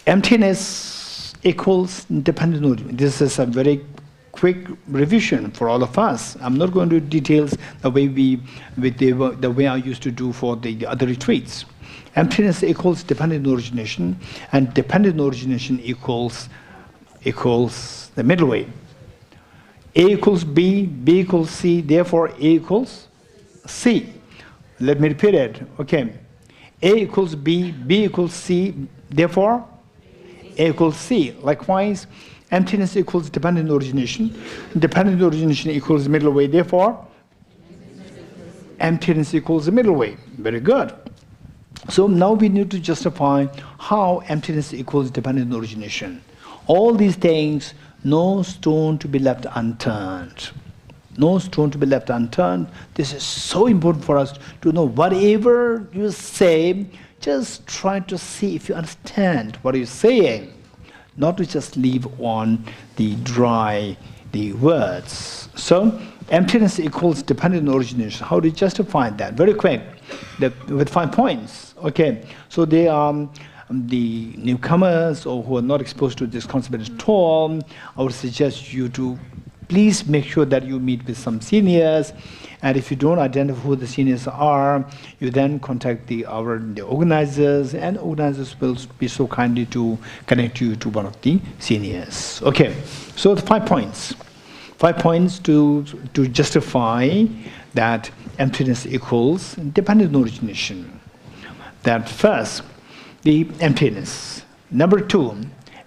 emptiness equals dependent origination. This is a very quick revision for all of us. I'm not going to details the way I used to do for the other retreats. Emptiness equals dependent origination, and dependent origination equals the middle way. A equals B, B equals C, therefore A equals C. Let me repeat it. Okay. A equals B, B equals C, therefore A equals C. Likewise, emptiness equals dependent origination equals middle way, therefore emptiness equals the middle way. Very good. So now we need to justify how emptiness equals dependent origination. All these things, no stone to be left unturned. No stone to be left unturned. This is so important for us to know. Whatever you say, just try to see if you understand what you're saying. Not to just leave on the words. So emptiness equals dependent origination. How do you justify that? Very quick, with 5 points. Okay, so they are the newcomers or who are not exposed to this concept at all. I would suggest you to please make sure that you meet with some seniors, and if you don't identify who the seniors are, you then contact the organizers, and organizers will be so kindly to connect you to one of the seniors. Okay, so the 5 points. 5 points to justify that emptiness equals dependent origination. That first, the emptiness. Number 2,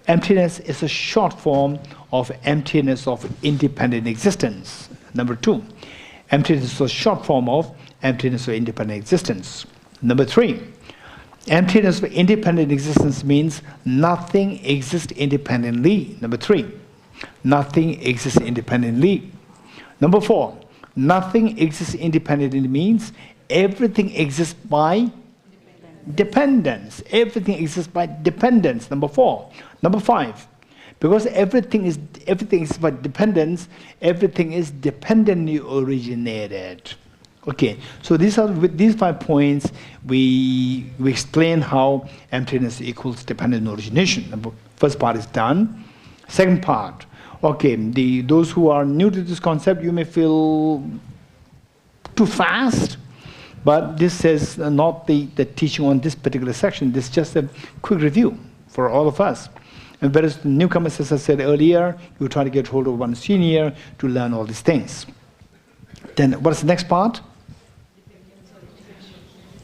emptiness is a short form of emptiness of independent existence. Number 2, emptiness is a short form of emptiness of independent existence. Number 3, emptiness of independent existence means nothing exists independently. Number 3, nothing exists independently. Number 4, nothing exists independently means everything exists by dependence. Everything exists by dependence. Number 4. Number 5, because everything is by dependence, everything is dependently originated. Okay, so with these 5 points, we explain how emptiness equals dependent origination. The first part is done. Second part, okay, those who are new to this concept, you may feel too fast, but this is not the teaching on this particular section. This is just a quick review for all of us. And whereas the newcomers, as I said earlier, you try to get hold of one senior to learn all these things. Then what's the next part?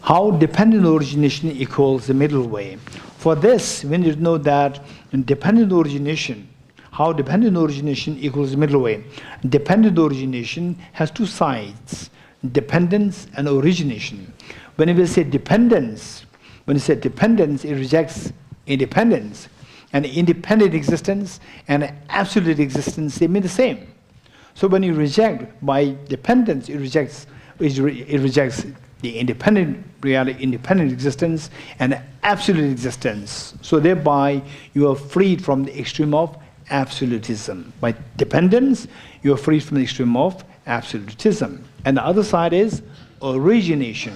How dependent origination equals the middle way. For this, we need to know that in dependent origination, how dependent origination equals the middle way. Dependent origination has 2 sides, dependence and origination. When we say dependence, it rejects independence. And independent existence and absolute existence, they mean the same. So when you reject by dependence, it rejects the independent reality, independent existence, and absolute existence. So thereby, you are freed from the extreme of absolutism. By dependence, you are freed from the extreme of absolutism. And the other side is origination.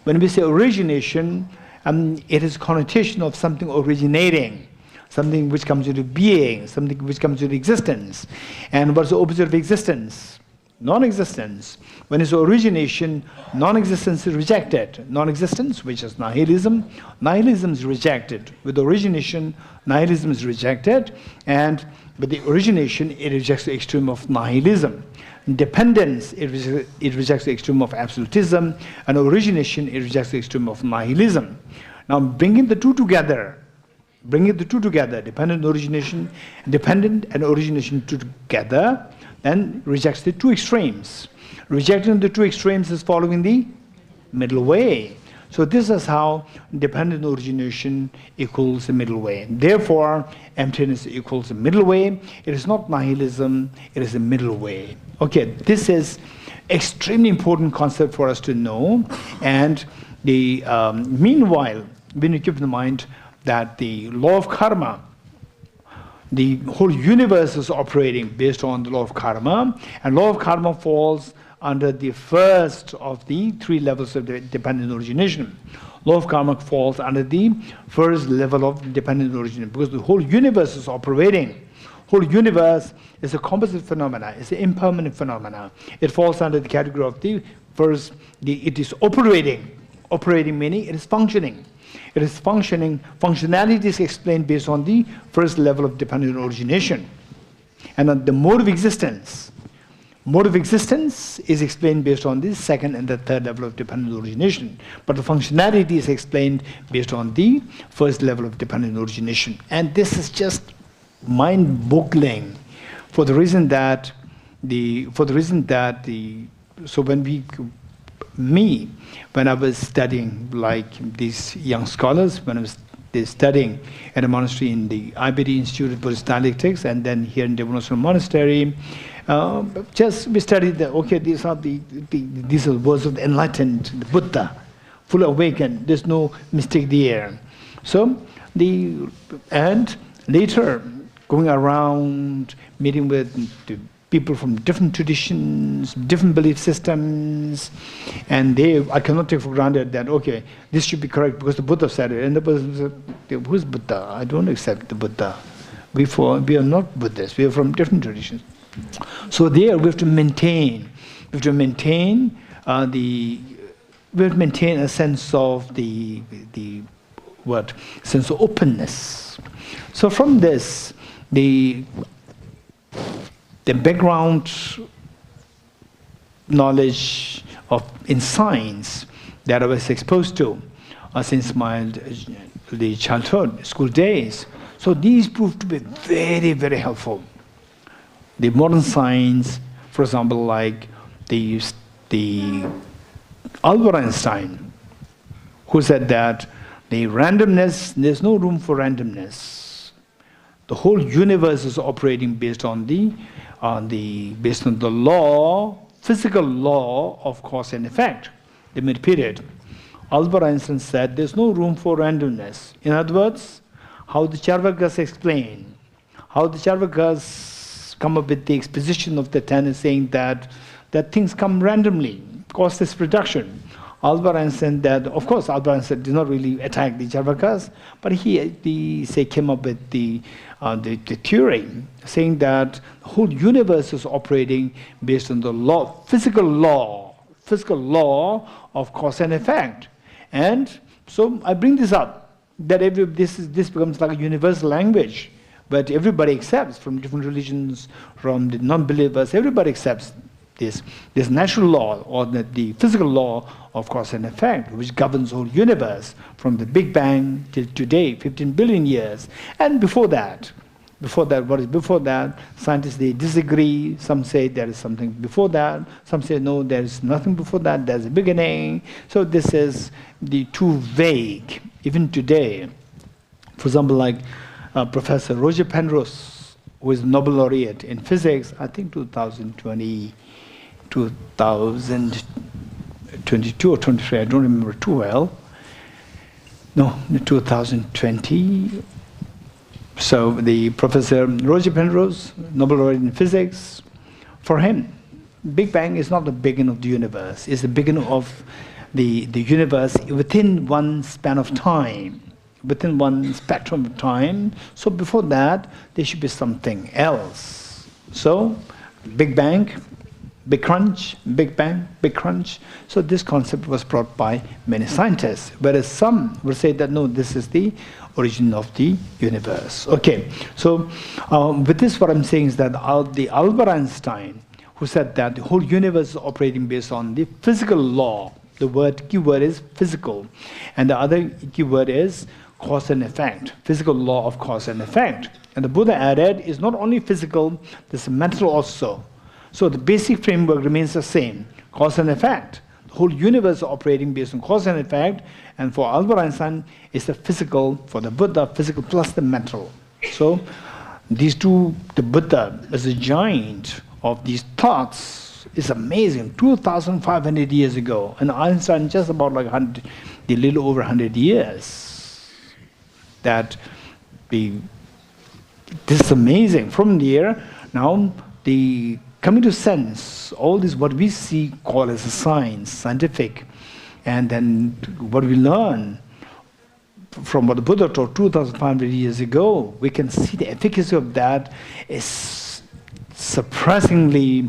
When we say origination, it is a connotation of something originating, something which comes into being, something which comes into existence. And what's the opposite of existence? Non-existence. When it's origination, non-existence is rejected. Non-existence, which is nihilism, nihilism is rejected. With origination, nihilism is rejected, and with the origination, it rejects the extreme of nihilism. Dependence, it rejects the extreme of absolutism, and origination, it rejects the extreme of nihilism. Now, bringing the two together, dependent and origination together, then rejects the 2 extremes. Rejecting the 2 extremes is following the middle way. So this is how dependent origination equals the middle way. Therefore, emptiness equals the middle way. It is not nihilism, it is the middle way. Okay, this is extremely important concept for us to know. And meanwhile, we need to keep in mind that the law of karma, the whole universe is operating based on the law of karma, and law of karma falls under the first of the 3 levels of the dependent origination. Law of karma falls under the first level of dependent origination because the whole universe is operating. Whole universe is a composite phenomena, it's an impermanent phenomena. It falls under the category of the first, it is operating. Operating meaning it is functioning. It is functioning. Functionality is explained based on the first level of dependent origination. And the mode of existence. Mode of existence is explained based on the second and the third level of dependent origination. But the functionality is explained based on the first level of dependent origination. And this is just mind-boggling for the reason that so when I was studying like these young scholars, when I was studying at a monastery in the IBD Institute of Buddhist Dialectics, and then here in Devonasana Monastery, we studied that, okay, these are the words of the enlightened, the Buddha, fully awakened, there's no mistake there. So, and later, going around, meeting with the people from different traditions, different belief systems, and I cannot take for granted that, okay, this should be correct because the Buddha said it. And the Buddha said, who's Buddha? I don't accept the Buddha. We are not Buddhists, we are from different traditions. So there we have to maintain a sense of sense of openness. So from this, the background knowledge in science that I was exposed to since the childhood, school days. So these proved to be very, very helpful. The modern science, for example, like the Albert Einstein, who said that the randomness, there's no room for randomness. The whole universe is operating based on the law, physical law of cause and effect. Let me repeat it. Albert Einstein said there's no room for randomness. In other words, how the Charvakas explain, how the Charvakas come up with the exposition of the tenet saying that things come randomly, causeless production. Albert Einstein, that of course Albert Einstein did not really attack the Charvakas, but he came up with the theory saying that the whole universe is operating based on the law, physical law of cause and effect. And so I bring this up, that this becomes like a universal language, but everybody accepts, from different religions, from the non-believers, everybody accepts this natural law, or the physical law of cause and effect, which governs the whole universe from the Big Bang till today, 15 billion years. And before that, what is before that? Scientists, they disagree. Some say there is something before that. Some say no, there is nothing before that. There's a beginning. So this is too vague, even today. For example, like Professor Roger Penrose, who is Nobel laureate in physics, I think 2022 or 23, I don't remember too well. No, 2020. So the Professor Roger Penrose, Nobel laureate in physics, for him, Big Bang is not the beginning of the universe. It's the beginning of the universe within one span of time, within one spectrum of time. So before that, there should be something else. So Big Bang, Big Crunch, Big Bang, Big Crunch. So this concept was brought by many scientists, whereas some will say that no, this is the origin of the universe. Okay, so with this what I'm saying is that the Albert Einstein, who said that the whole universe is operating based on the physical law, the key word is physical, and the other key word is cause and effect, physical law of cause and effect. And the Buddha added, is not only physical, there's mental also. So the basic framework remains the same, cause and effect. The whole universe is operating based on cause and effect, and for Albert Einstein, it's the physical, for the Buddha, physical plus the mental. So these two, the Buddha as a giant of these thoughts is amazing, 2,500 years ago, and Einstein just about like a little over 100 years. This is amazing. From there, now the coming to sense, all this what we see call as a science, scientific, and then what we learn from what the Buddha taught 2,500 years ago, we can see the efficacy of that is surprisingly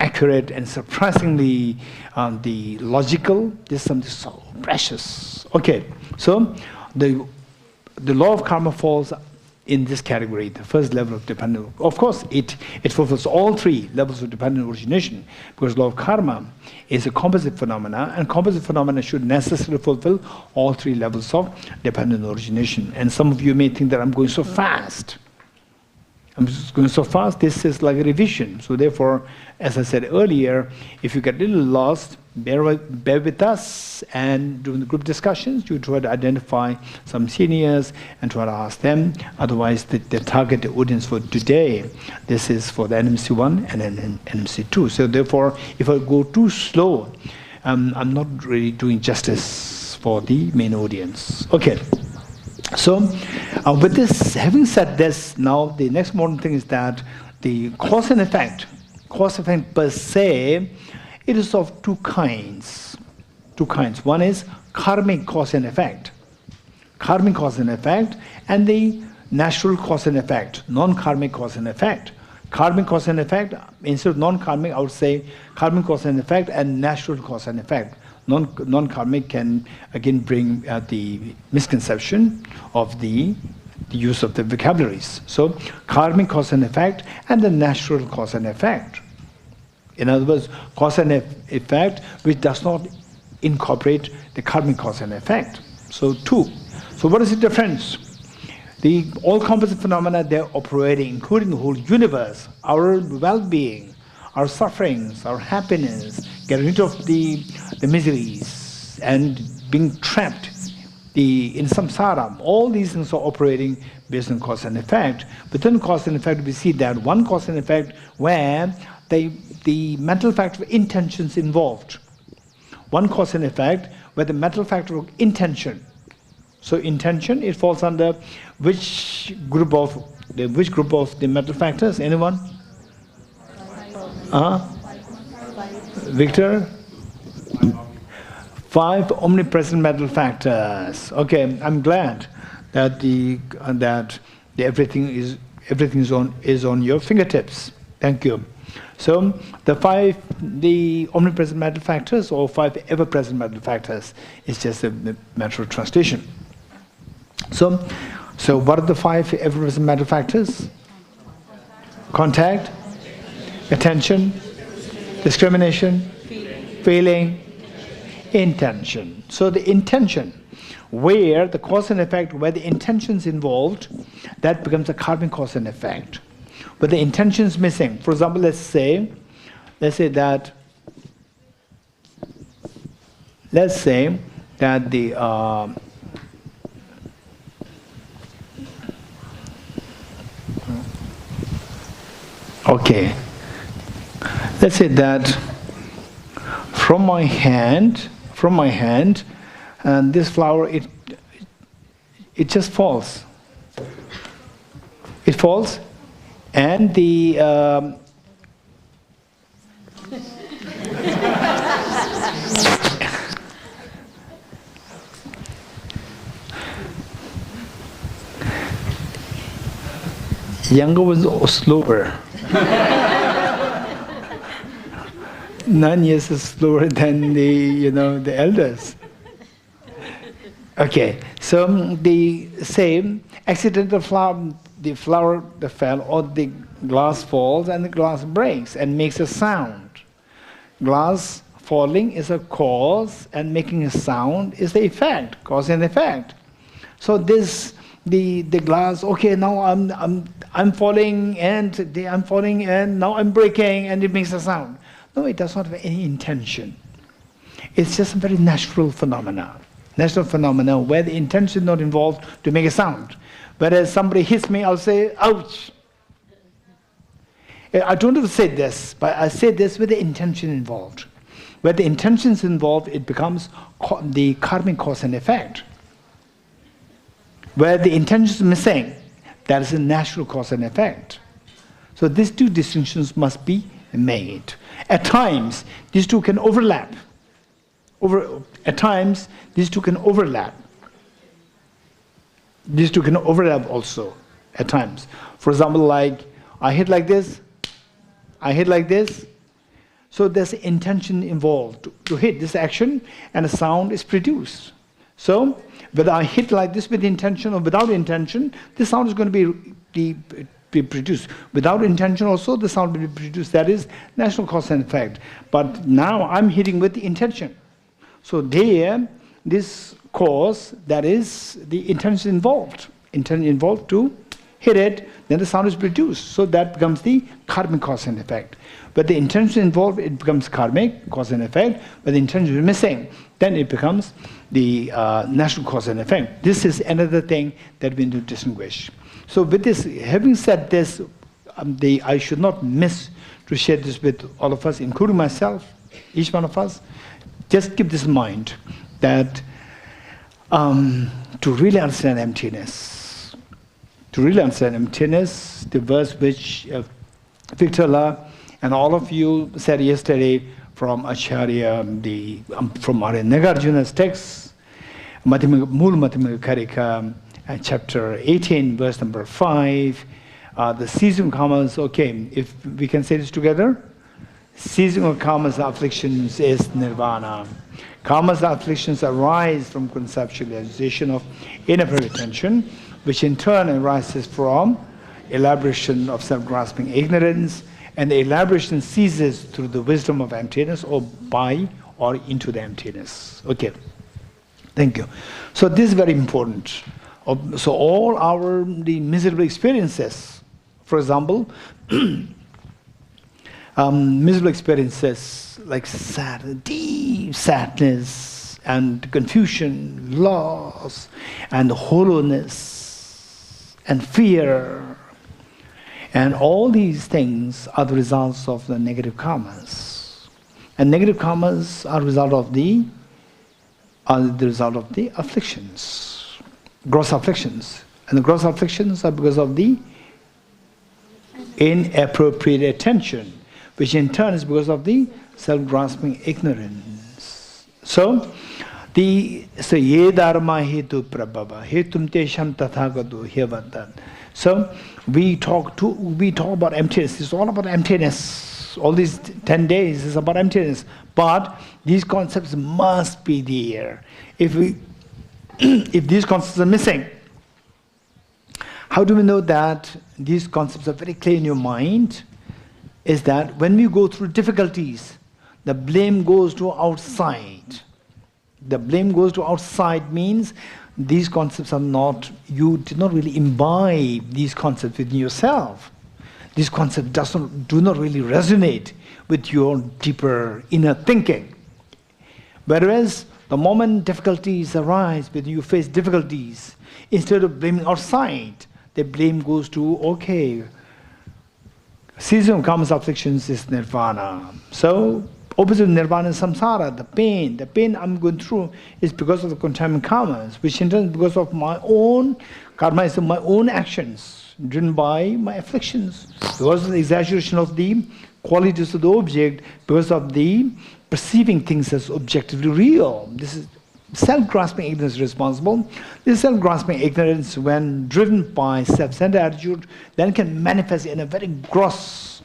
accurate and surprisingly logical. This is something so precious. Okay, so the law of karma falls in this category, the first level of dependent. Of course, it fulfills all three levels of dependent origination, because law of karma is a composite phenomena, and composite phenomena should necessarily fulfill all three levels of dependent origination. And some of you may think that I'm going so fast. I'm just going so fast, this is like a revision. So therefore, as I said earlier, if you get a little lost, bear with us, and during the group discussions, you try to identify some seniors and try to ask them. Otherwise, the target audience for today, this is for the NMC1 and then NMC2. So therefore, if I go too slow, I'm not really doing justice for the main audience. Okay. So, with this, having said this, now the next important thing is that the cause and effect per se, it is of two kinds. One is karmic cause and effect, and the natural cause and effect, non-karmic cause and effect. Karmic cause and effect, instead of non-karmic, I would say karmic cause and effect and natural cause and effect. Non-karmic can again bring the misconception of the use of the vocabularies. So karmic cause and effect and the natural cause and effect. In other words, cause and effect which does not incorporate the karmic cause and effect. So two. So what is the difference? The all composite phenomena, they're operating, including the whole universe, our well-being, our sufferings, our happiness, getting rid of the the miseries, and being trapped in samsara. All these things are operating based on cause and effect. Within cause and effect, we see that one cause and effect where the mental factor of intentions involved. One cause and effect where the mental factor of intention. So intention, it falls under which group of the mental factors? Anyone? Victor? 5 omnipresent mental factors. Okay, I'm glad that everything is on your fingertips. Thank you. So the omnipresent mental factors, or 5 ever-present mental factors, is just a matter of translation. So what are the 5 ever-present mental factors? Contact, attention, discrimination, feeling, intention. So the intention, where the cause and effect, where the intention is involved, that becomes a karmic cause and effect. But the intention is missing. For example, let's say that the okay. Let's say that from my hand, and this flower, it just falls. It falls, and the younger was slower. 9 years is slower than the elders. Okay, so the same accidental flower, the flower that fell, or the glass falls and the glass breaks and makes a sound. Glass falling is a cause, and making a sound is the effect, cause and effect. So this the glass. Okay, now I'm falling and now I'm breaking and it makes a sound. No, it does not have any intention. It's just a very natural phenomena. Natural phenomena where the intention is not involved to make a sound. Whereas somebody hits me, I'll say, ouch. I don't have to say this, but I say this with the intention involved. Where the intention is involved, it becomes the karmic cause and effect. Where the intention is missing, that is a natural cause and effect. So these two distinctions must be made. At times, these two can overlap. At times, these two can overlap. These two can overlap also, at times. For example, like, I hit like this, I hit like this. So there's intention involved to hit this action, and a sound is produced. So whether I hit like this with intention or without intention, the sound is going to be produced. Without intention also, the sound will be produced. That is natural cause and effect. But now I'm hitting with the intention. So there, this cause, that is the intention involved. Intention involved to hit it, then the sound is produced. So that becomes the karmic cause and effect. But the intention involved, it becomes karmic cause and effect. But the intention is missing, then it becomes the natural cause and effect. This is another thing that we need to distinguish. So with this, having said this, I should not miss to share this with all of us, including myself, each one of us. Just keep this in mind, that to really understand emptiness, the verse which Victor La and all of you said yesterday from Acharya, from Nagarjuna's text, Mul Madhyamaka Karika, chapter 18, verse number 5, the ceasing of karmas. Okay, if we can say this together. Ceasing of karmas afflictions is nirvana. Karmas afflictions arise from conceptualization of inappropriate attention, which in turn arises from elaboration of self-grasping ignorance, and the elaboration ceases through the wisdom of emptiness, or by or into the emptiness. Okay, thank you. So this is very important. So all the miserable experiences, for example, miserable experiences like deep sadness and confusion, loss and hollowness and fear. And all these things are the results of the negative karmas. And negative karmas are the result of the afflictions, gross afflictions. And the gross afflictions are because of the inappropriate attention, which in turn is because of the self-grasping ignorance. So ye dharma hetu prabhava hetum tesham tathagatu hyavantan. So we talk about emptiness. It's all about emptiness. All these 10 days is about emptiness. But these concepts must be there. If these concepts are missing, how do we know that these concepts are very clear in your mind? Is that when we go through difficulties, the blame goes to outside. The blame goes to outside means these concepts are not, you did not really imbibe these concepts within yourself. These concepts do not really resonate with your deeper inner thinking. Whereas the moment difficulties arise, when you face difficulties, instead of blaming outside, the blame goes to, okay, season of karma's afflictions is nirvana. So, opposite of nirvana is samsara, the pain. The pain I'm going through is because of the contaminant karmas, which in turn is because of my own karma, is my own actions, driven by my afflictions. Because of the exaggeration of the qualities of the object, because of the perceiving things as objectively real. This is self-grasping ignorance responsible. This self-grasping ignorance, when driven by self-centered attitude, then can manifest in a very gross,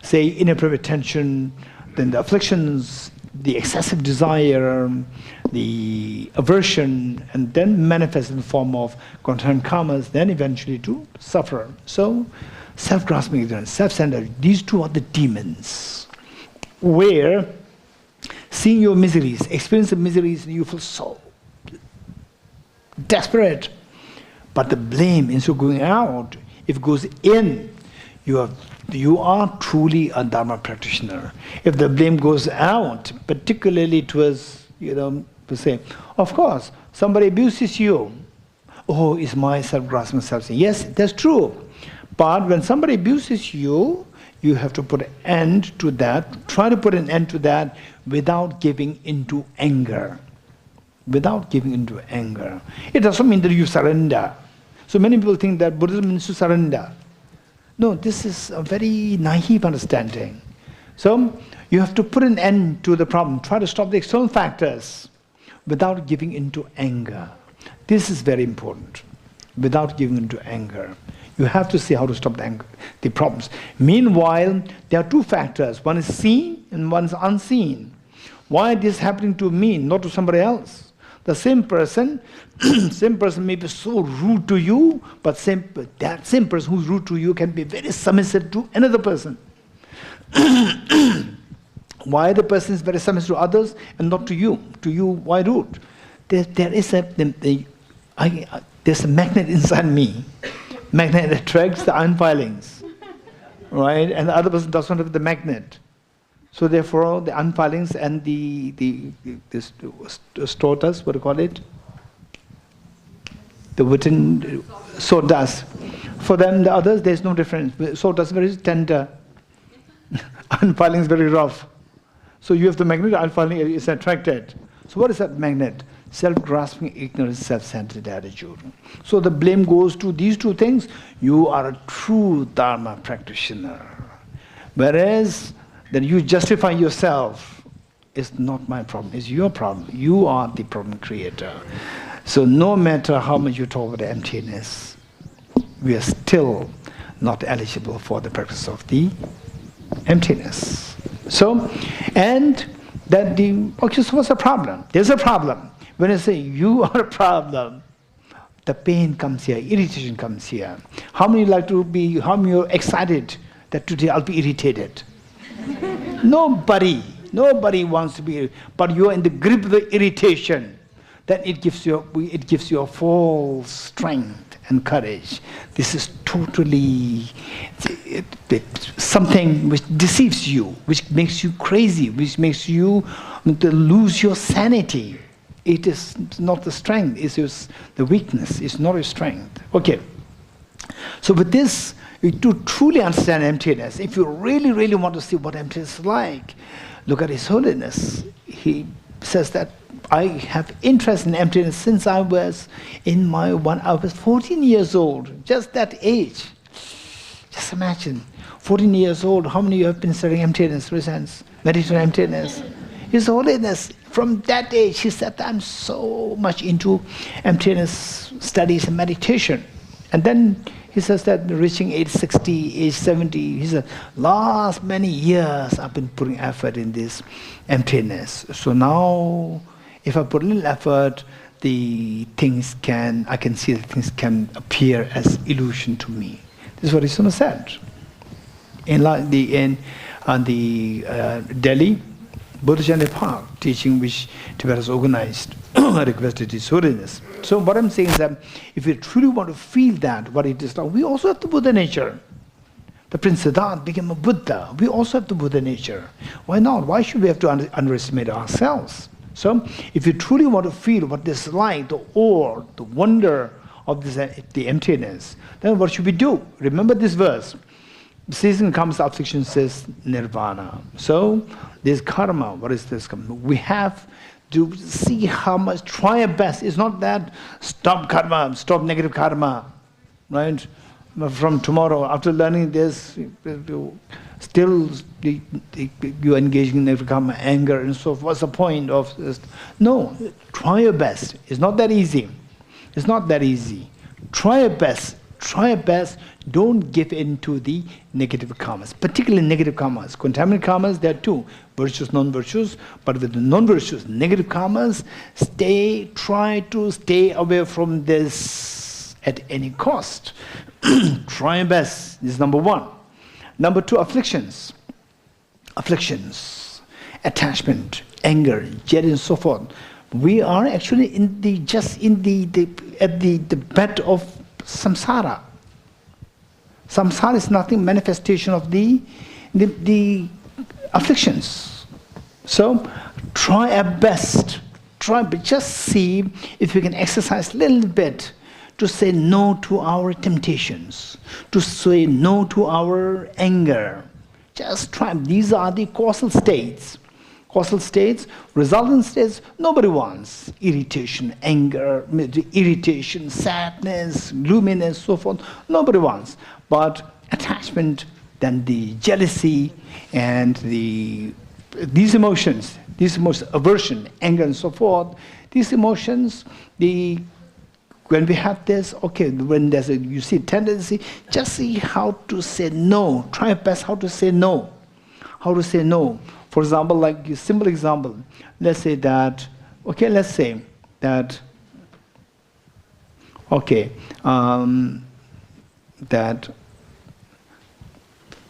say, inappropriate attention, then the afflictions, the excessive desire, the aversion, and then manifest in the form of contaminant karmas, then eventually to suffer. So, self-grasping ignorance, self-centered, these two are the demons, where seeing your miseries, experiencing miseries, you feel so desperate. But the blame, instead of going out, if it goes in, you are truly a Dharma practitioner. If the blame goes out, particularly towards, to say, of course, somebody abuses you. Oh, it's my self-grasping self-saying. Yes, that's true. But when somebody abuses you, you have to put an end to that. Try to put an end to that without giving into anger. Without giving into anger. It doesn't mean that you surrender. So many people think that Buddhism means to surrender. No, this is a very naive understanding. So you have to put an end to the problem. Try to stop the external factors without giving into anger. This is very important. Without giving into anger. You have to see how to stop the problems. Meanwhile, there are two factors. One is seen and one is unseen. Why is this happening to me, not to somebody else? The same person may be so rude to you, but that same person who's rude to you can be very submissive to another person. Why the person is very submissive to others and not to you? To you, why rude? There's a magnet inside me. Magnet attracts the iron filings, right? And the other person doesn't have the magnet. So therefore, the iron filings and the sawdust, what do you call it? The wooden sawdust. For them, the others, there's no difference. Sawdust is very tender. Iron filing is very rough. So you have the magnet, iron filing is attracted. So what is that magnet? Self-grasping ignorance, self-centered attitude. So the blame goes to these two things. You are a true Dharma practitioner. Whereas that you justify yourself is not my problem, it's your problem. You are the problem creator. So no matter how much you talk about emptiness, we are still not eligible for the practice of the emptiness. So, and that okay, so what's the problem? There's a problem. When I say you are a problem, the pain comes here, irritation comes here. How many are excited that today I'll be irritated? Nobody wants to be, but you are in the grip of the irritation. Then it gives you a false strength and courage. This is totally something which deceives you, which makes you crazy, which makes you lose your sanity. It is not the strength, it is the weakness, it's not a strength. Okay. So with this, to truly understand emptiness, if you really, really want to see what emptiness is like, look at His Holiness. He says that I have interest in emptiness since I was I was 14 years old, just that age. Just imagine, 14 years old, how many of you have been studying emptiness, presents, meditation on emptiness? His Holiness, from that age, he said, I'm so much into emptiness studies and meditation. And then he says that reaching age 60, age 70, he said, last many years I've been putting effort in this emptiness. So now, if I put a little effort, I can see that things can appear as illusion to me. This is what His Holiness said. In Delhi, Bodhichandra Park, teaching which Tibet has organized, I requested His Holiness. So what I'm saying is that if we truly want to feel that, what it is like, we also have the Buddha nature. The Prince Siddhartha became a Buddha. We also have the Buddha nature. Why not? Why should we have to underestimate ourselves? So if you truly want to feel what this is like, the awe, the wonder of this, the emptiness, then what should we do? Remember this verse. Season comes, affliction says nirvana. So this karma, what is this karma? We have to see how much, try our best. It's not that stop karma, stop negative karma, right? From tomorrow, after learning this, still you're engaging in negative karma, anger, and so forth. What's the point of this? No, try your best. It's not that easy. It's not that easy. Try your best. Try your best. Don't give in to the negative karmas, particularly negative karmas. Contaminant karmas, there are two, virtuous, non-virtuous. But with the non-virtuous, negative karmas, try to stay away from this at any cost. Try your best. This is number one. Number two, afflictions. Afflictions, attachment, anger, jealousy, and so forth. We are actually at the bed of samsara. Samsara is nothing manifestation of the afflictions. So try our best. But just see if we can exercise a little bit to say no to our temptations, to say no to our anger. Just try. These are the causal states. Causal states, resultant states, nobody wants. Irritation, anger, irritation, sadness, gloominess, so forth, nobody wants. But attachment, then the jealousy, and these emotions, aversion, anger, and so forth, these emotions, when we have this, okay, when there's you see tendency, just see how to say no. Try your best how to say no. How to say no. For example, like a simple example, let's say that, that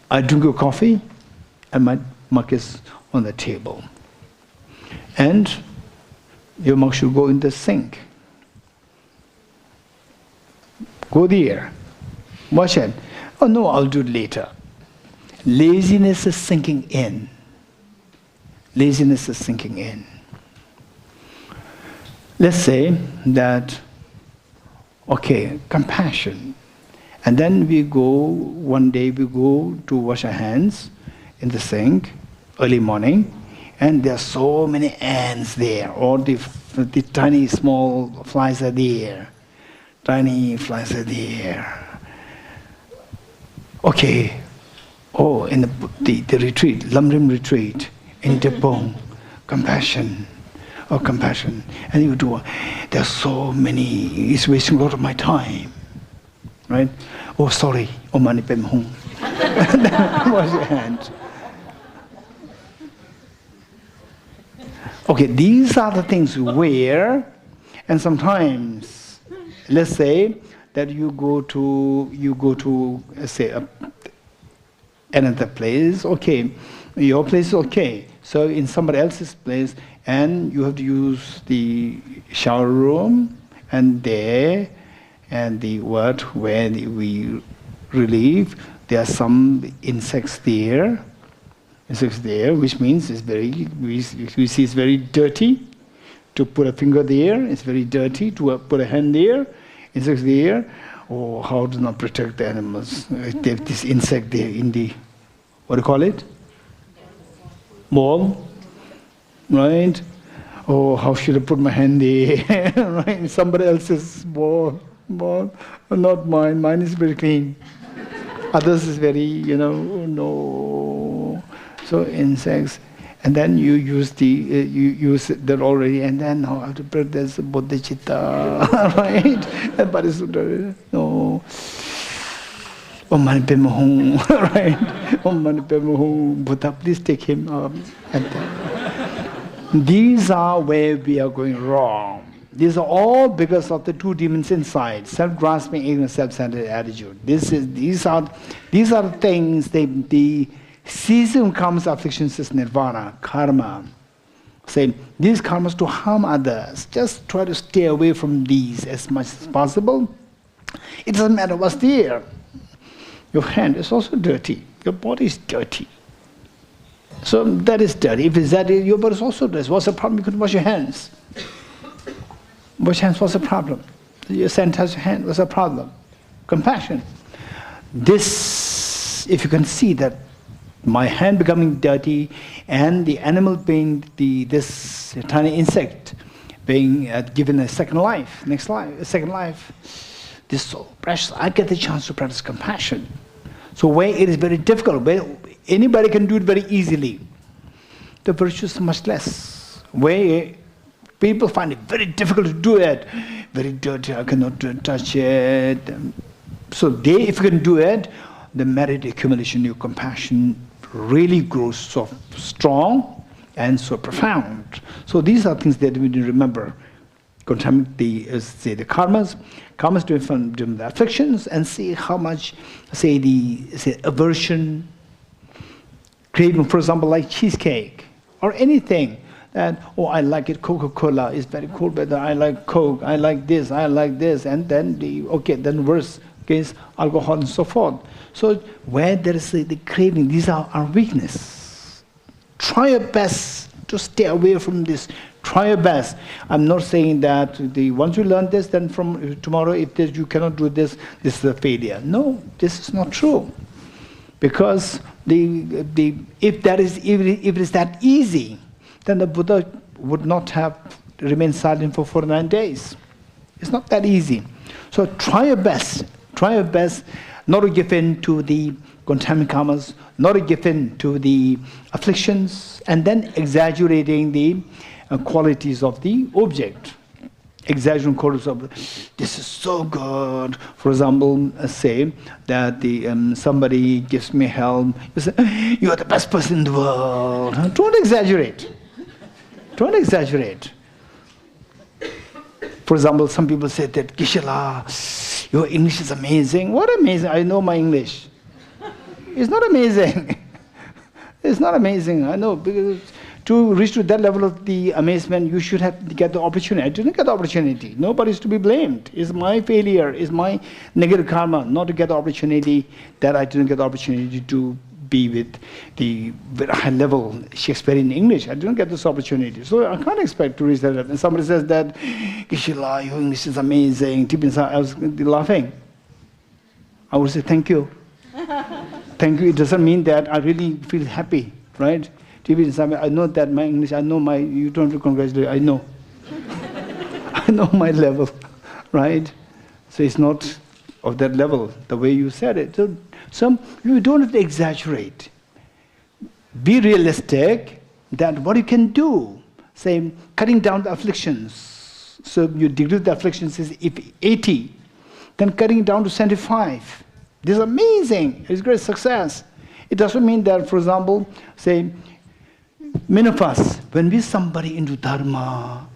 I drink a coffee and my mug is on the table. And your mug should go in the sink. Go there. Watch it. Oh no, I'll do it later. Laziness is sinking in. Laziness is sinking in. Let's say that, okay, compassion. And then one day we go to wash our hands in the sink, early morning, and there are so many ants there, all the tiny small flies are there. Tiny flies are there. Okay, in the retreat, Lamrim retreat, in Drepung, compassion. And you do, there are so many, it's wasting a lot of my time. Right? Oh, sorry. Oh, mani pem hung. Wash your hands. Okay, these are the things where, and sometimes, let's say that you go to say another place. Okay, your place is okay. So in somebody else's place, and you have to use the shower room, and there And the word where we relieve, there are some insects there, which means it's very, we see it's very dirty to put a finger there, it's very dirty to put a hand there, insects there. Oh, how to not protect the animals? They have this insect there in the, what do you call it? Ball, right? Oh, how should I put my hand there? Right? Somebody else's ball, not mine. Mine is very clean. Others is very, no. So insects, and then you use you use that already, and then now I have to put this bodhicitta, right? But it's no. Om Mani Padme Hum, right? Om Mani Padme Hum, Buddha, please take him up. These are where we are going wrong. These are all because of the two demons inside: self-grasping, ignorant, self-centered attitude. These are the things. The season comes, afflictions is nirvana, karma. Say these karmas to harm others. Just try to stay away from these as much as possible. It doesn't matter what's there. Your hand is also dirty. Your body is dirty. So that is dirty. If it's dirty, your body is also dirty. What's the problem? You could wash your hands. Wash hands, what's the problem? You sanitize your hand, what's the problem? Compassion. This, if you can see that my hand becoming dirty and the animal being this tiny insect being given a second life, second life, this is so precious. I get the chance to practice compassion. So where it is very difficult, where anybody can do it very easily, the virtue is much less. Where people find it very difficult to do it, very dirty, I cannot touch it. So if you can do it, the merit accumulation, your compassion really grows so strong and so profound. So these are things that we need to remember. Contaminate the karmas from the afflictions, and see how much, the aversion, craving, for example, like cheesecake or anything. And I like it. Coca-Cola is very cool, but I like Coke. I like this. And then then worse against alcohol and so forth. So where there is the craving, these are our weakness. Try your best to stay away from this. Try your best. I'm not saying that once you learn this, then from tomorrow, if you cannot do this, this is a failure. No, this is not true. Because if it is that easy, then the Buddha would not have remained silent for 49 days. It's not that easy. So try your best. Try your best not to give in to the contaminant karmas, not to give in to the afflictions, and then exaggerating the qualities of the object. Exaggerating qualities of this is so good. For example, say that somebody gives me help. You say, you are the best person in the world. Don't exaggerate. Don't exaggerate. For example, some people say that, Geshe, your English is amazing. What amazing? I know my English. It's not amazing. It's not amazing. I know, because to reach to that level of the amazement, you should have to get the opportunity. I didn't get the opportunity. Nobody is to be blamed. It's my failure. It's my negative karma not to get the opportunity, that I didn't get the opportunity to be with the very high level Shakespearean English. I didn't get this opportunity. So I can't expect to reach that level. And somebody says that, Geshe, your English is amazing. I was laughing. I would say, thank you. Thank you. It doesn't mean that I really feel happy, right? I know that my English, you don't have to congratulate, I know. I know my level, right? So it's not of that level, the way you said it. So you don't have to exaggerate. Be realistic that what you can do, say, cutting down the afflictions. So your degree of the afflictions is if 80, then cutting it down to 75. This is amazing. It's great success. It doesn't mean that, for example, say, many of us, when we somebody into Dharma,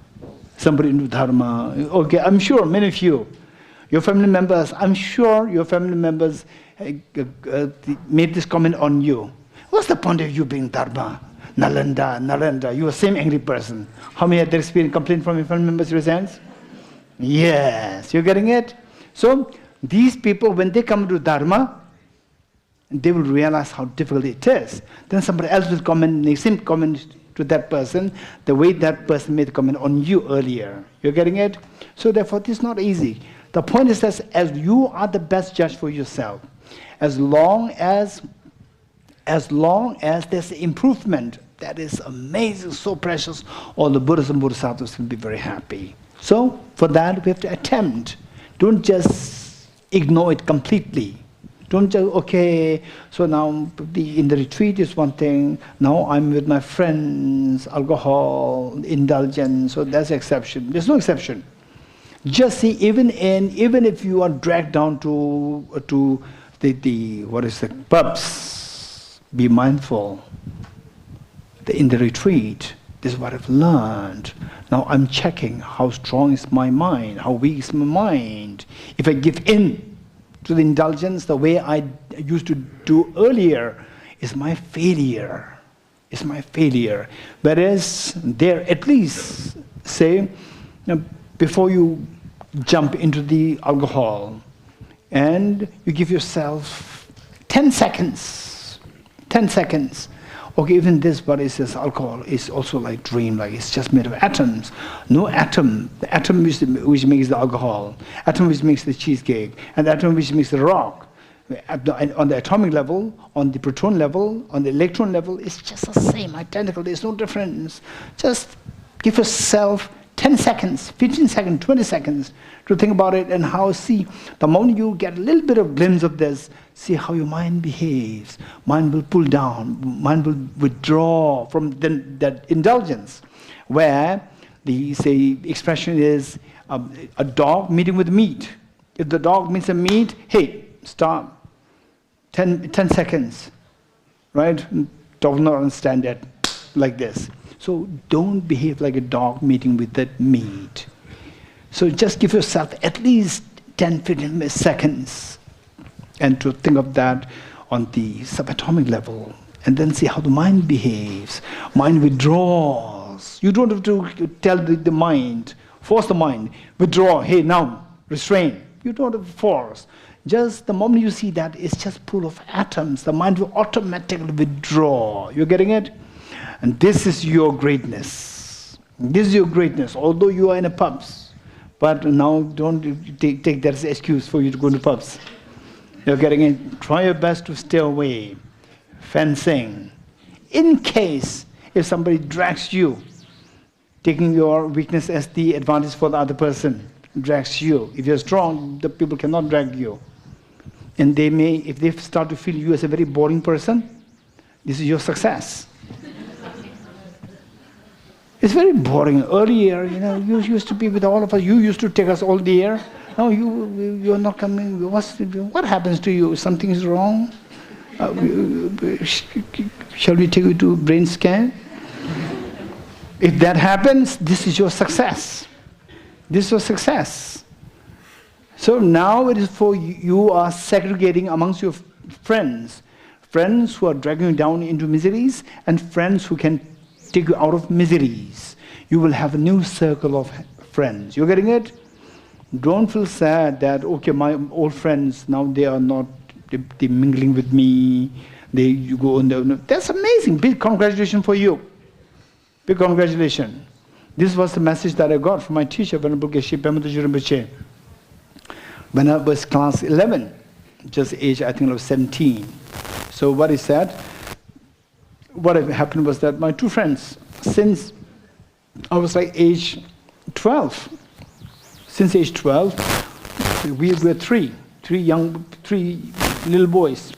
okay, I'm sure many of you, your family members, I'm sure your family members made this comment on you. What's the point of you being Dharma? Nalanda, you're the same angry person. How many had their experience complaint from your family members, your hands? Yes, you're getting it? So these people, when they come to Dharma, they will realize how difficult it is. Then somebody else will comment, the same comment to that person, the way that person made the comment on you earlier. You're getting it? So therefore, this is not easy. The point is that as you are the best judge for yourself, as long as there's improvement, that is amazing, so precious, all the Buddhas and Bodhisattvas will be very happy. So for that, we have to attempt. Don't just ignore it completely. Don't just, okay, so now in the retreat is one thing, now I'm with my friends, alcohol, indulgence, so that's exception. There's no exception. Just see, even if you are dragged down to the pubs, be mindful. In the retreat, this is what I've learned. Now I'm checking how strong is my mind, how weak is my mind. If I give in to the indulgence the way I used to do earlier, is my failure. Is my failure. Whereas there, at least say, before you jump into the alcohol, and you give yourself 10 seconds. 10 seconds. Okay, even this, what is this alcohol, is also like dream, like it's just made of atoms. No atom, the atom which makes the alcohol, atom which makes the cheesecake, and the atom which makes the rock. On the atomic level, on the proton level, on the electron level, it's just the same, identical, there's no difference. Just give yourself 10 seconds, 15 seconds, 20 seconds to think about it, and how, see, the moment you get a little bit of glimpse of this, see how your mind behaves. Mind will pull down, mind will withdraw from that indulgence, where the, say, expression is a dog meeting with meat. If the dog meets a meat, hey, stop, 10 seconds, right? Dog will not understand that like this. So don't behave like a dog meeting with that meat. So just give yourself at least 10, 15 seconds and to think of that on the subatomic level, and then see how the mind behaves. Mind withdraws. You don't have to tell the mind, force the mind, withdraw, hey now, restrain. You don't have to force. Just the moment you see that it's just full of atoms, the mind will automatically withdraw. You're getting it? And this is your greatness. This is your greatness, although you are in a pubs. But now don't take that as an excuse for you to go to pubs. You're getting it? Try your best to stay away. Fencing. In case if somebody drags you, taking your weakness as the advantage for the other person, drags you. If you're strong, the people cannot drag you. And they may, if they start to feel you as a very boring person, this is your success. It's very boring. Earlier, you used to be with all of us. You used to take us all there. Now you're not coming. What happens to you? Something is wrong? Shall we take you to brain scan? If that happens, this is your success. This is your success. So now it is for you are segregating amongst your friends. Friends who are dragging you down into miseries, and friends who can take you out of miseries. You will have a new circle of friends. You're getting it? Don't feel sad that, okay, my old friends, now they are not they mingling with me. You go on there. That's amazing. Big congratulations for you. Big congratulations. This was the message that I got from my teacher, Venerable Geshe Rinpoche, when I was class 11, just age, I think, of 17. So what he said, what happened was that my two friends, since I was like age 12, since age 12, we were three little boys.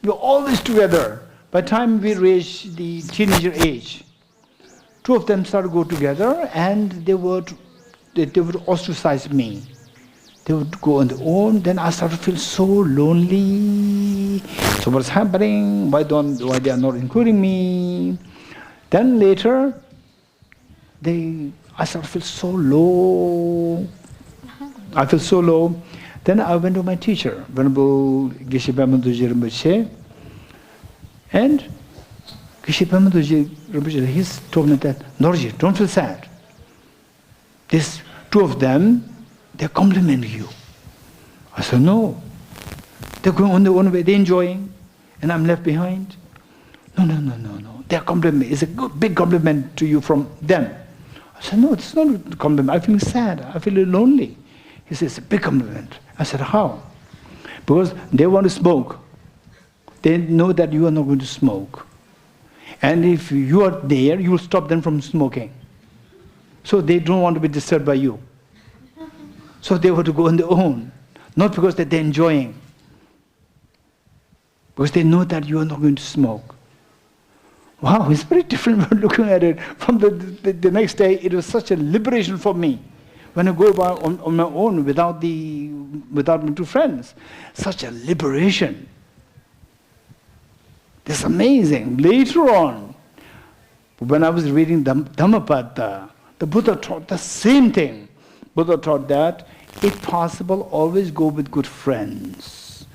We were always together. By the time we reached the teenager age, two of them started to go together, and they would ostracize me. They would go on their own. Then I started to feel so lonely. So what's happening? Why they are not including me? Then later, I started to feel so low. I feel so low. Then I went to my teacher, Venerable Geshe Rinpoche, and Geshe Rinpoche, he's told me that, Dorji, don't feel sad. These two of them, they compliment you. I said, no. They're going on their own way, they're enjoying, and I'm left behind. No. Their compliment is a good, big compliment to you from them. I said, no, it's not a compliment. I feel sad. I feel lonely. He says, it's a big compliment. I said, how? Because they want to smoke. They know that you are not going to smoke. And if you are there, you will stop them from smoking. So they don't want to be disturbed by you. So they want to go on their own. Not because that they're enjoying. Because they know that you are not going to smoke. Wow, it's very different from looking at it. From the next day, it was such a liberation for me. When I go about on my own without my two friends, such a liberation. This is amazing. Later on, when I was reading Dhammapada, the Buddha taught the same thing. Buddha taught that, if possible, always go with good friends.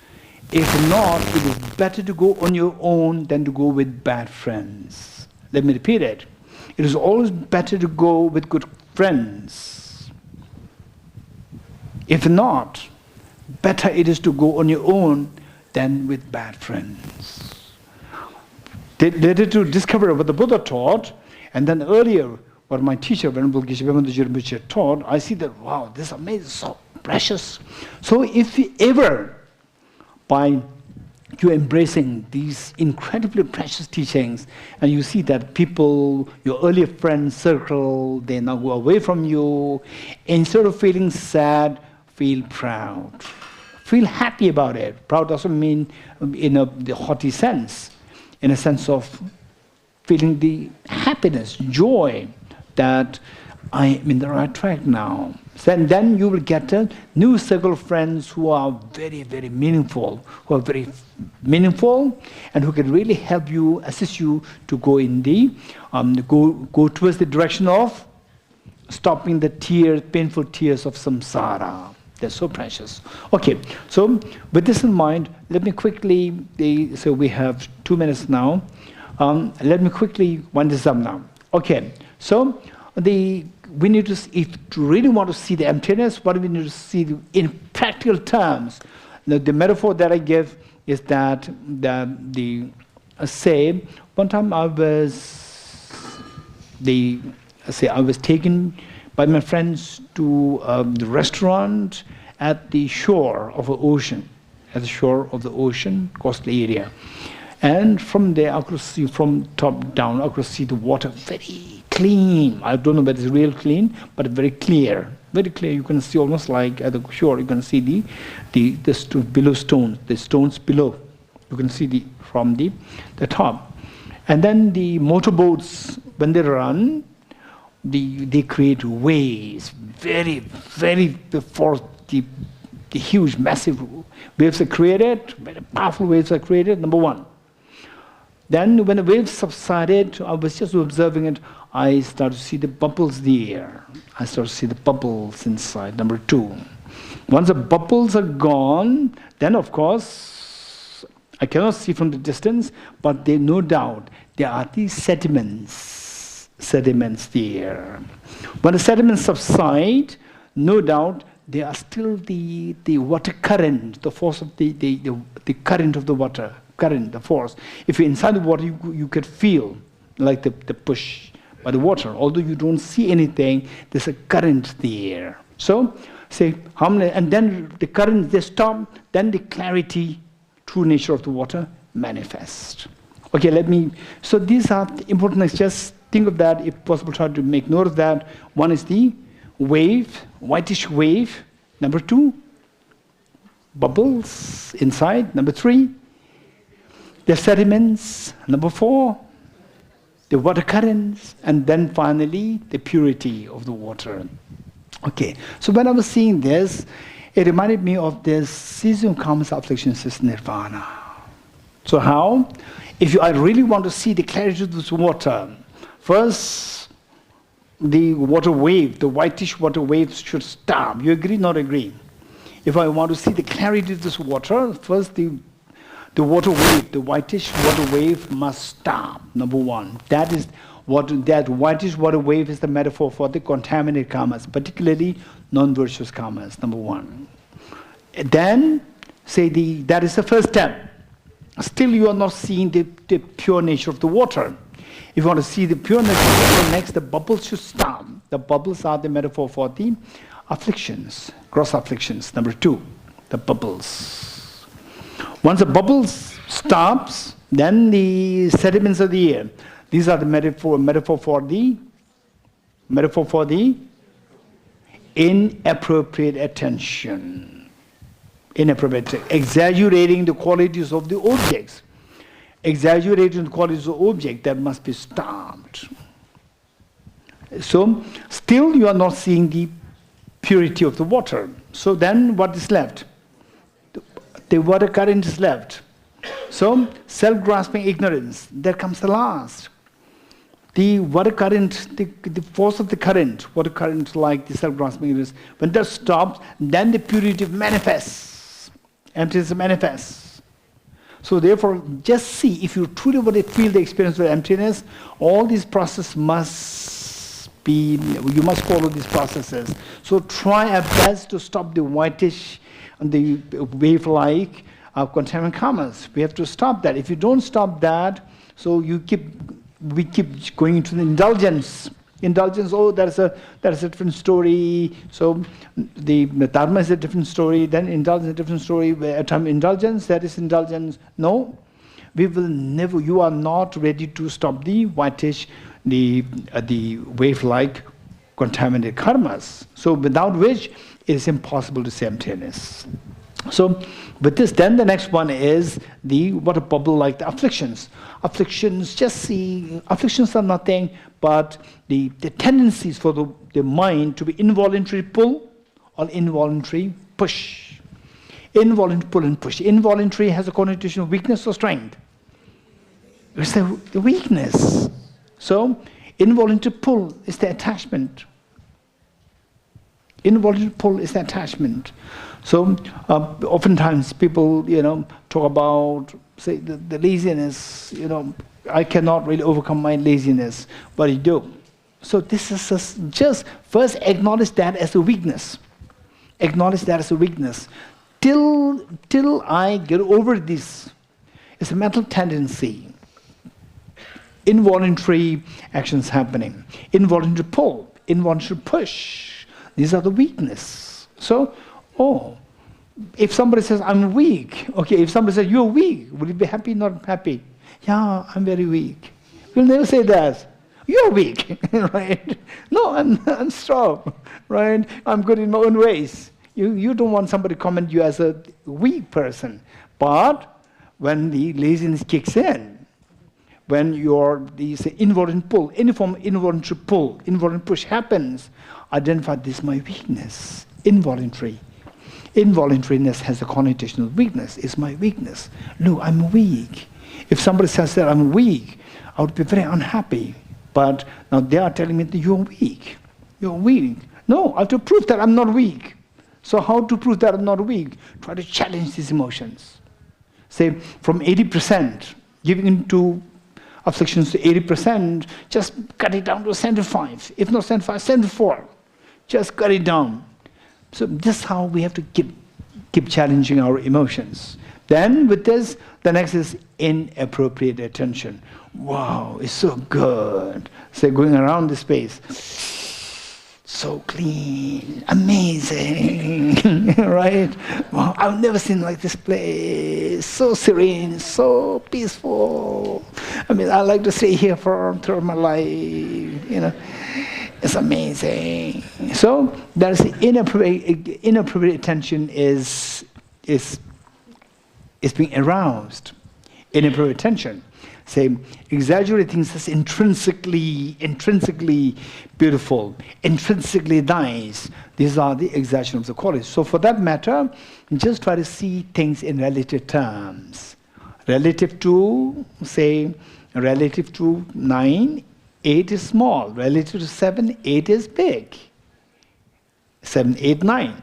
If not, it is better to go on your own than to go with bad friends. Let me repeat it. It is always better to go with good friends. If not, better it is to go on your own than with bad friends. Later to discover what the Buddha taught, and then earlier what my teacher, Venerable Geshe taught, I see that, wow, this is amazing, so precious. So if you ever, by you embracing these incredibly precious teachings, and you see that people, your earlier friend circle, they now go away from you, instead of feeling sad, feel proud. Feel happy about it. Proud doesn't mean in the haughty sense, in a sense of feeling the happiness, joy, that I am in the right track now. Then you will get a new circle of friends who are very, very meaningful, and who can really help you, assist you to go in the, go towards the direction of stopping the tears, painful tears of samsara. They're so precious. Okay, so with this in mind, let me quickly, so we have 2 minutes now. Let me quickly wind this up now. Okay, so we need to, if to really want to see the emptiness, what do we need to see in practical terms? The metaphor that I give is that say, one time I was taken by my friends to the restaurant at the shore of the ocean, coastal area. And from there, I could see, from top down, I could see the water very clean. I don't know whether it's real clean, but very clear. Very clear. You can see almost like at the shore, you can see the below stones, the stones below. You can see from the top. And then the motorboats, when they run, they create waves, very, very, before the huge, massive waves are created, very powerful waves are created, number one. Then when the waves subsided, I was just observing it, I started to see the bubbles there. I started to see the bubbles inside, number two. Once the bubbles are gone, then of course, I cannot see from the distance, but there, no doubt, there are these sediments there. When the sediments subside, no doubt, there are still the water current, the force of the current of the water, the force. If you're inside the water, you could feel like the push by the water. Although you don't see anything, there's a current there. So, say, how many, and then the current, they stop, then the clarity, true nature of the water manifests. Okay, so these are important things. Just think of that, if possible, try to make note of that. One is the wave, whitish wave. Number two, bubbles inside. Number three, the sediments. Number four, the water currents. And then finally, the purity of the water. Okay, so when I was seeing this, it reminded me of this cesium karma's affliction says nirvana. So how? If I really want to see the clarity of this water, first, the water wave, the whitish water waves should stop. You agree, not agree? If I want to see the clarity of this water, first the water wave, the whitish water wave must stop, number one. That whitish water wave is the metaphor for the contaminated karmas, particularly non-virtuous karmas, number one. Then, say that is the first step. Still you are not seeing the pure nature of the water. If you want to see the pure nature of the water, next the bubbles should stop. The bubbles are the metaphor for the afflictions, gross afflictions. Number 2, the bubbles. Once the bubbles stops, then the sediments of the air. These are the metaphor for the inappropriate attention. Inappropriate, exaggerating the qualities of the objects. Exaggerating the qualities of the object, that must be stopped. So, still you are not seeing the purity of the water. So then what is left? The water current is left. So, self-grasping ignorance, there comes the last. The water current, the force of the current, water current like the self-grasping ignorance, when that stops, then the purity manifests. Emptiness manifests. So therefore, just see, if you truly want to feel the experience of emptiness, all these processes must be, you must follow these processes. So try our best to stop the whitish and the wave-like contaminant karmas. We have to stop that. If you don't stop that, so we keep going into the indulgence. Indulgence, oh, that's a different story. So the dharma is a different story. Then indulgence is a different story. At time indulgence, that is indulgence. No, we will never. You are not ready to stop the whitish, the wave-like contaminated karmas. So without which it is impossible to say emptiness. So with this, then the next one is the water bubble like the afflictions. Afflictions, just see, afflictions are nothing but the tendencies for the mind to be involuntary pull or involuntary push. Involuntary pull and push. Involuntary has a connotation of weakness or strength. It's the weakness. So involuntary pull is the attachment. Involuntary pull is the attachment. So oftentimes people, talk about, say, the laziness. I cannot really overcome my laziness, but I do. So this is just first acknowledge that as a weakness. Acknowledge that as a weakness. Till I get over this, it's a mental tendency. Involuntary actions happening. Involuntary pull. Involuntary push. These are the weakness. So, if somebody says, I'm weak, okay, if somebody says, you're weak, will you be happy, not happy? Yeah, I'm very weak. We'll never say that. You're weak, right? No, I'm strong, right? I'm good in my own ways. You don't want somebody to comment you as a weak person. But when the laziness kicks in, when these involuntary pull, any form of involuntary pull, involuntary push happens, identify this is my weakness, involuntary. Involuntariness has a connotation of weakness. It's my weakness. Look, I'm weak. If somebody says that I'm weak, I would be very unhappy. But now they are telling me that you're weak. You're weak. No, I have to prove that I'm not weak. So how to prove that I'm not weak? Try to challenge these emotions. Say, from 80%, giving into afflictions to 80%, just cut it down to 75. If not 75, 74. Just cut it down. So this is how we have to keep challenging our emotions. Then with this, the next is inappropriate attention. Wow, it's so good. So going around the space, so clean, amazing, right? Wow, I've never seen like this place. So serene, so peaceful. I mean, I like to stay here throughout my life, It's amazing. So that is inappropriate attention is being aroused. Inappropriate attention. Say, exaggerate things as intrinsically beautiful, intrinsically nice. These are the exaggeration of the qualities. So for that matter, just try to see things in relative terms. Relative to 9, 8 is small. Relative to 7, 8 is big. 7, 8, 9.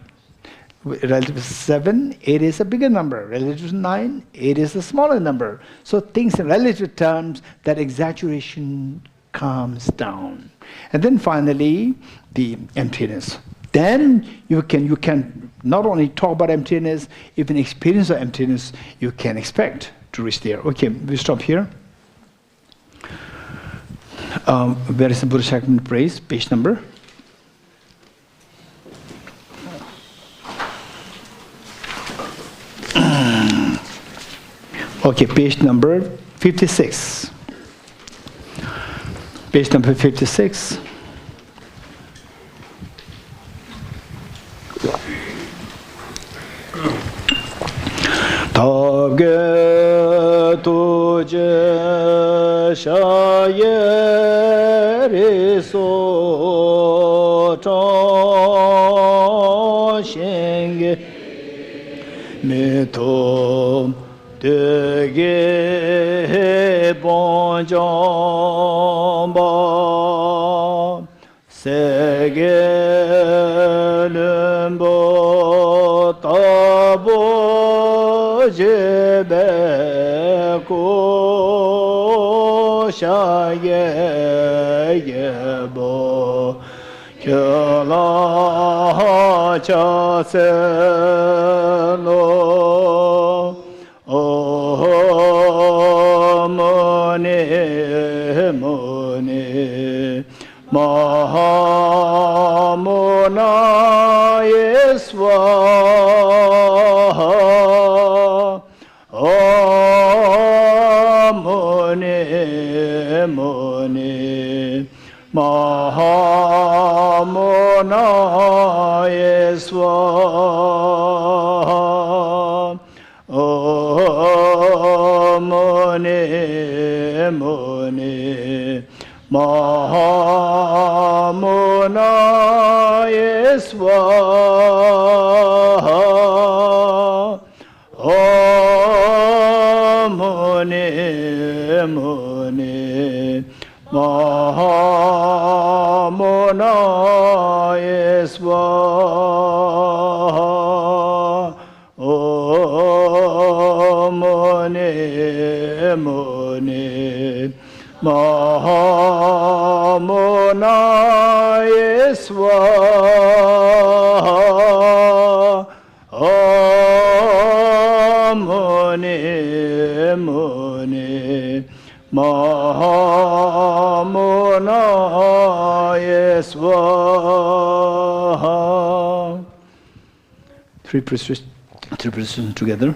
Relative to 7, 8 is a bigger number. Relative to 9, 8 is a smaller number. So things in relative terms, that exaggeration calms down. And then finally, the emptiness. then you can not only talk about emptiness, even experience of emptiness, you can expect to reach there. Okay, we stop here. Where is the Buddha Sacrament Praise? Page number? Okay, page number 56. Page number 56. Tavge tuje shayeri so chong shenge metom dege bonjomba sege lumbo tabo jebe ko shaye yebo kyala cha se lo mone mone mahamona yeswa mone mone mahamona yeswa mone mone mahamona yeswa mone mone mahamona yeswa mone mone mahamona yeswa mone mone mahamona yeswa. Three prayers together.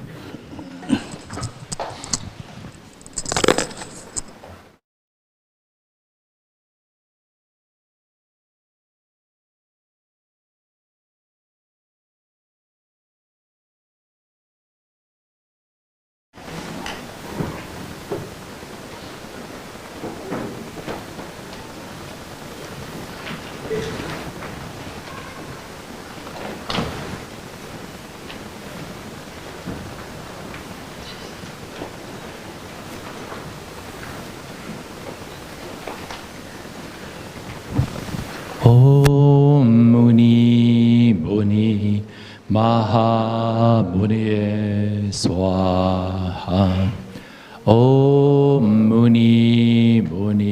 Om Muni Muni Maha Muni Swaha. Om